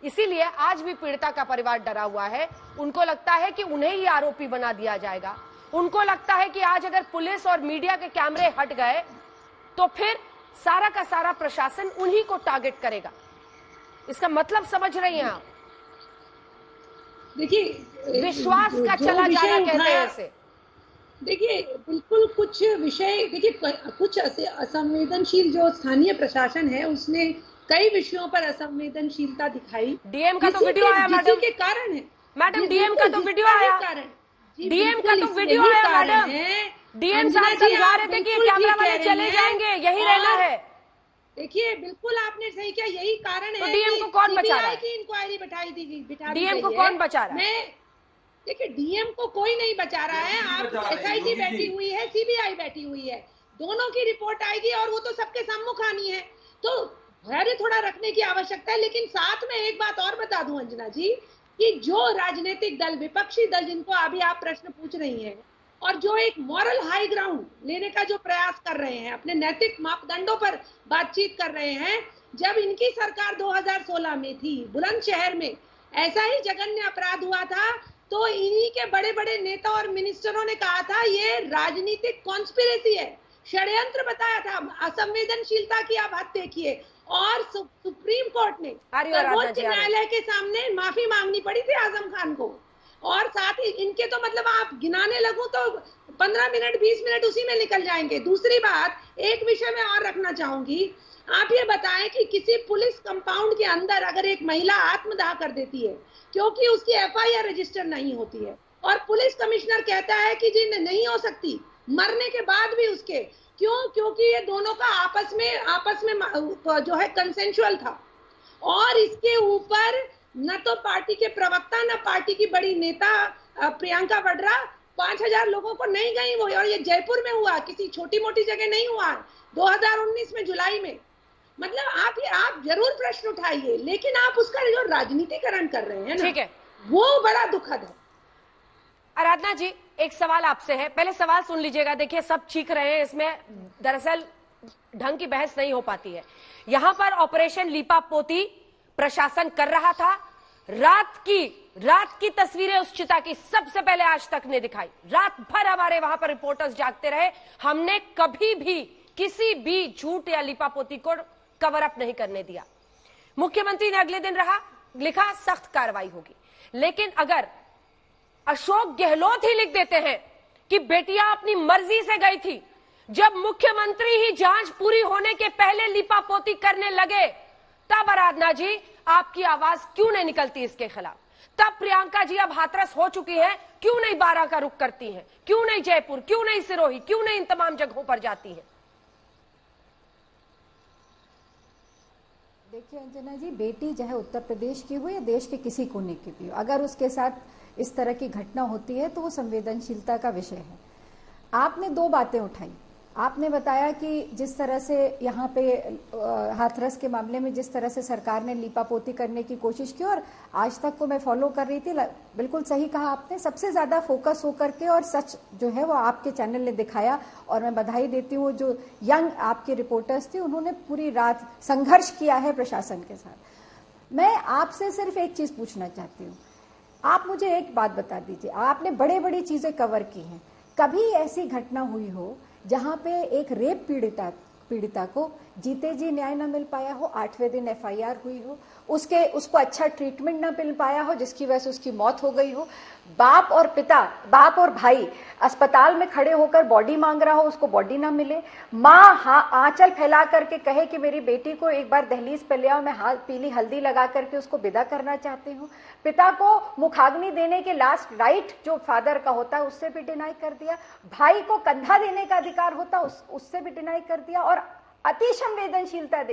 इसीलिए आज भी पीड़िता का परिवार डरा हुआ है। उनको लगता है कि उन्हें ही आरोपी बना दिया जाएगा। उनको लगता है कि आज अगर पुलिस और मीडिया के कैमरे हट गए तो फिर सारा का सारा प्रशासन उन्हीं को टारगेट करेगा। इसका मतलब समझ रही हैं आप? देखिए, विश्वास का चला जाना कहते हैं इसे। देखिए, बिल्कुल कुछ विषय, देखिए कुछ असंवेदनशील जो स्थानीय प्रशासन है उसने कई विषयों पर असंवेदनशीलता दिखाई। डीएम का तो वीडियो आया मैडम, के कारण है। मैडम डीएम का तो वीडियो आया, डीएम का तो वीडियो आया मैडम। डीएम साहब समझा रहे थे कि कैमरा वाले चले जाएंगे, यही रहना है। देखिए, बिल्कुल आपने सही किया, यही कारण है। तो डीएम को कौन बचा रहा है? की इंक्वायरी बिठा दी गई। डीएम को कौन बचा रहा है? देखिए, डीएम को कोई नहीं बचा रहा है। आप एसआईटी बैठी हुई है, सीबीआई बैठी हुई है, दोनों की रिपोर्ट आएगी और वो तो सबके सम्मुख आनी है, तो धैर्य थोड़ा रखने की आवश्यकता है। लेकिन साथ में एक बात और बता दूं अंजना जी, कि जो राजनीतिक दल, विपक्षी दल जिनको अभी आप प्रश्न पूछ रही हैं, और जो एक मॉरल हाई ग्राउंड लेने का जो प्रयास कर रहे हैं, अपने नैतिक मापदंडों पर बातचीत कर रहे हैं, जब इनकी सरकार 2016 में थी, बुलंदशहर में ऐसा ही जघन्य अपराध हुआ था, तो इन्हीं के बड़े बड़े नेता और मिनिस्टरों ने कहा था ये राजनीतिक कॉन्स्पिरेसी है, षड्यंत्र बताया था। असंवेदनशीलता की आप हद देखिए, और सुप्रीम कोर्ट ने सर्वोच्च न्यायालय के सामने माफी मांगनी पड़ी थी आजम खान को। और साथ ही इनके तो मतलब आप गिनाने लगूं तो 15 मिनट 20 मिनट उसी में निकल जाएंगे। दूसरी बात, एक विषय में और रखना चाहूंगी, आप ये बताएं कि किसी पुलिस कंपाउंड के अंदर अगर एक महिला आत्मदाह कर देती है क्योंकि उसकी एफआईआर रजिस्टर नहीं होती है, और पुलिस कमिश्नर कहता है कि जी नहीं हो सकती, मरने के बाद भी उसके, क्यों? क्योंकि ये दोनों का आपस में जो है कंसेंशुअल था। और इसके ऊपर न तो पार्टी के प्रवक्ता, न पार्टी की बड़ी नेता प्रियंका वाड्रा 5000 लोगों को नहीं गई वो, और ये जयपुर में हुआ, किसी छोटी मोटी जगह नहीं हुआ, 2019 में जुलाई में। मतलब आप जरूर प्रश्न उठाइए, लेकिन आप उसका जो राजनीतिकरण कर रहे हैं ना, ठीक है, वो बड़ा दुखद है। आराधना जी, एक सवाल आपसे है, पहले सवाल सुन लीजिएगा। देखिए, सब चीख रहे हैं, इसमें दरअसल ढंग की बहस नहीं हो पाती है। यहां पर ऑपरेशन लीपापोती प्रशासन कर रहा था। रात की तस्वीरें उस चिता की सबसे पहले आज तक ने दिखाई। रात भर हमारे वहां पर रिपोर्टर्स जागते रहे। हमने कभी भी किसी भी झूठ या लीपापोती को कवर अप नहीं करने दिया। मुख्यमंत्री ने अगले दिन लिखा सख्त कार्रवाई होगी। लेकिन अगर अशोक गहलोत ही लिख देते हैं कि बेटियां अपनी मर्जी से गई थी, जब मुख्यमंत्री ही जांच पूरी होने के पहले लीपापोती करने लगे, तब आराधना जी आपकी आवाज क्यों नहीं निकलती इसके खिलाफ? तब प्रियंका जी अब हाथरस हो चुकी है, क्यों नहीं बारा का रुख करती हैं? क्यों नहीं जयपुर, क्यों नहीं सिरोही, क्यों नहीं इन तमाम जगहों पर जाती हैं? देखिए अंजना जी, बेटी चाहे उत्तर प्रदेश की हो या देश के किसी कोने की भी हो, अगर उसके साथ इस तरह की घटना होती है तो वो संवेदनशीलता का विषय है। आपने दो बातें उठाई। आपने बताया कि जिस तरह से यहाँ पे हाथरस के मामले में जिस तरह से सरकार ने लीपापोती करने की कोशिश की, और आज तक को मैं फॉलो कर रही थी, बिल्कुल सही कहा आपने। सबसे ज्यादा फोकस होकर के और सच जो है वो आपके चैनल ने दिखाया, और मैं बधाई देती हूँ जो यंग आपके रिपोर्टर्स थे, उन्होंने पूरी रात संघर्ष किया है प्रशासन के साथ। मैं आपसे सिर्फ एक चीज पूछना चाहती हूँ, आप मुझे एक बात बता दीजिए। आपने बड़ी बड़ी चीजें कवर की हैं, कभी ऐसी घटना हुई हो जहां पे एक रेप पीड़िता को जीते जी न्याय न मिल पाया हो, 8वें दिन एफआईआर हुई हो, उसको अच्छा ट्रीटमेंट न मिल पाया हो जिसकी वजह से उसकी मौत हो गई हो, बाप और भाई अस्पताल में खड़े होकर बॉडी मांग रहा हो, उसको बॉडी ना मिले, माँ आंचल फैला करके कहे कि मेरी बेटी को एक बार दहलीज पे ले आओ, मैं पीली हल्दी लगा करके उसको विदा करना चाहती हूँ, पिता को मुखाग्नि देने के लास्ट राइट जो फादर का होता है उससे भी डिनाई कर दिया, भाई को कंधा देने का अधिकार होता उससे भी डिनाई कर दिया, और अति संवेदनहीनता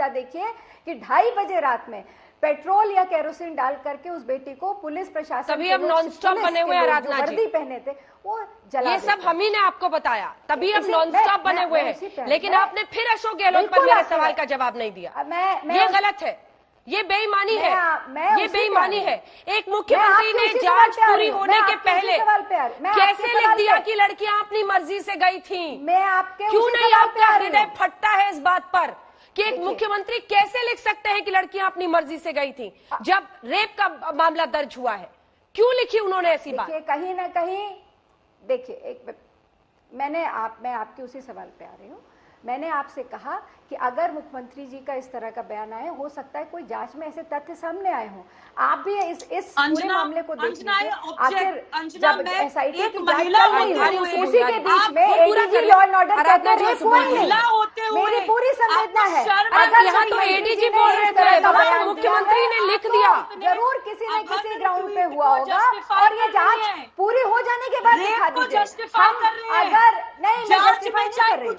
देखिए कि 2:30 बजे रात में पेट्रोल या केरोसिन डाल करके उस बेटी को पुलिस प्रशासन, तभी हम नॉन स्टॉप बने हुए हैं आराधना जी, वर्दी पहने थे वो जला, ये सब हम ही ने आपको बताया, तभी हम नॉन स्टॉप बने हुए हैं। लेकिन आपने फिर अशोक गहलोत पर मेरे सवाल का जवाब नहीं दिया। ये गलत है, ये बेईमानी है, ये बेईमानी है। एक मुख्यमंत्री ने जांच पूरी होने के पहले कैसे लिख दिया कि लड़कियां अपनी मर्जी से गई थी? क्यों नहीं आपका हृदय फटता है इस बात पर कि एक मुख्यमंत्री कैसे लिख सकते हैं कि लड़कियां अपनी मर्जी से गई थी जब रेप का मामला दर्ज हुआ है? क्यों लिखी उन्होंने ऐसी बात? कहीं ना कहीं देखिए, मैं आपके उसी सवाल पे आ रही हूँ। मैंने आपसे कहा कि अगर मुख्यमंत्री जी का इस तरह का बयान आए, हो सकता है कोई जांच में ऐसे तथ्य सामने आए हों। आप भी इस पूरे मामले को देख लीजिए। आखिर जब एसआईटी की जांच चल रही है, उसी के बीच में एडीजी लॉ एंड ऑर्डर कहते हैं रेप हुआ ही नहीं। मेरी पूरी संवेदना है, अगर यहाँ तो एडीजी बोल रहे थे, मुख्यमंत्री ने लिख दिया, जरूर किसी न किसी ग्राउंड पे हुआ होगा, और ये जांच पूरी हो जाने के बाद दिखा दीजिए। हम अगर नहीं जस्टिफाई नहीं कर रहे,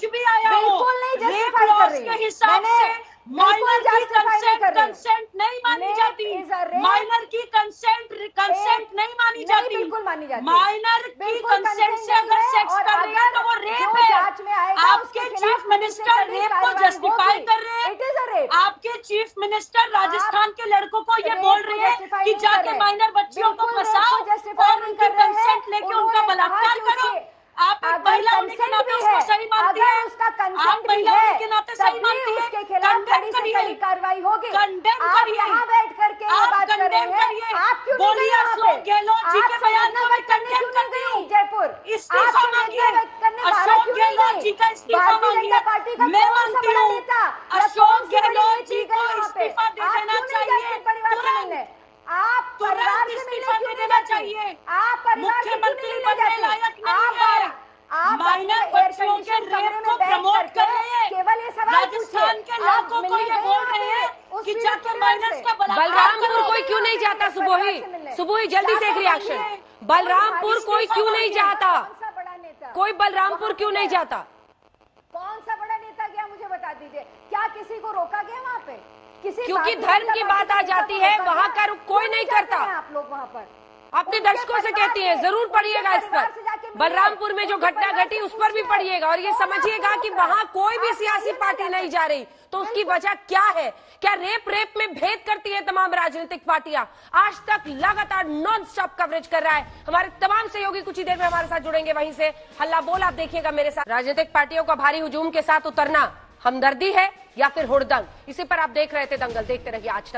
बिल्कुल नहीं जस्टिफाई कर रही, माइनर की कंसेंट नहीं मानी जाती, माइनर की कंसेंट नहीं मानी जाती, बिल्कुल मानी जाती। माइनर की कंसेंट से अगर सेक्स कर रही है तो वो रेप है। आपके चीफ मिनिस्टर रेप को जस्टिफाई कर रहे हैं। आपके चीफ मिनिस्टर राजस्थान के लड़कों को ये बोल रहे हैं कि जाके माइनर बच्चियों को फंसाओ और उनकी कंसेंट लेके उनका बलात्कार करो। आप एक महिला होने के नाते उसको सही मानती है, आप महिला होने के नाते सही मानती है, उसके खिलाफ कड़ी से कड़ी कार्रवाई होगी। कंडेम करिए, यहाँ बैठ करके आप कंडेम करिए, बोलिए अशोक गहलोत जी के बयान को मैं कंडेम करती हूँ। जयपुर इस्तीफा मांगिए, अशोक गहलोत जी का इस्तीफा मांगिए। मैं मानती हूँ अशोक गहलोत जी को इस्तीफा दे देना चाहिए तुरंत। आप परिवार से इस्तीफा दे देना चाहिए। आप मुख्यमंत्री बनने लायक नहीं है। माइनर बच्चियों के रेप को प्रमोट कर रहे हैं। केवल ये सवाल राजस्थान के लड़कों को ये बोल रहे हैं कि जाके माइनर्स का बलात्कार बलरामपुर कोई क्यों नहीं जाता? सुबह जल्दी से एक रिएक्शन। बलरामपुर कोई क्यों नहीं जाता? कोई बलरामपुर क्यों नहीं जाता? कौन सा बड़ा नेता गया मुझे बता दीजिए। क्या किसी को रोका गया वहाँ पे? क्योंकि धर्म की बात आ जाती है, वहाँ का रुख कोई नहीं करता। आप लोग वहाँ पर अपने दर्शकों से कहती है, जरूर पढ़िएगा इस पर, बलरामपुर में जो घटना घटी उस पर भी पढ़िएगा, और ये समझिएगा कि वहाँ कोई भी सियासी पार्टी नहीं जा रही। तो उसकी वजह क्या है? क्या रेप में भेद करती है तमाम राजनीतिक पार्टियां? आज तक लगातार नॉन स्टॉप कवरेज कर रहा है हमारे तमाम सहयोगी। कुछ ही देर में हमारे साथ जुड़ेंगे वहीं से। हल्ला बोल आप देखिएगा मेरे साथ। राजनीतिक पार्टियों का भारी हुजूम के साथ उतरना हमदर्दी है या फिर हुड़दंग? इसी पर आप देख रहे थे दंगल। देखते रहिए आज तक।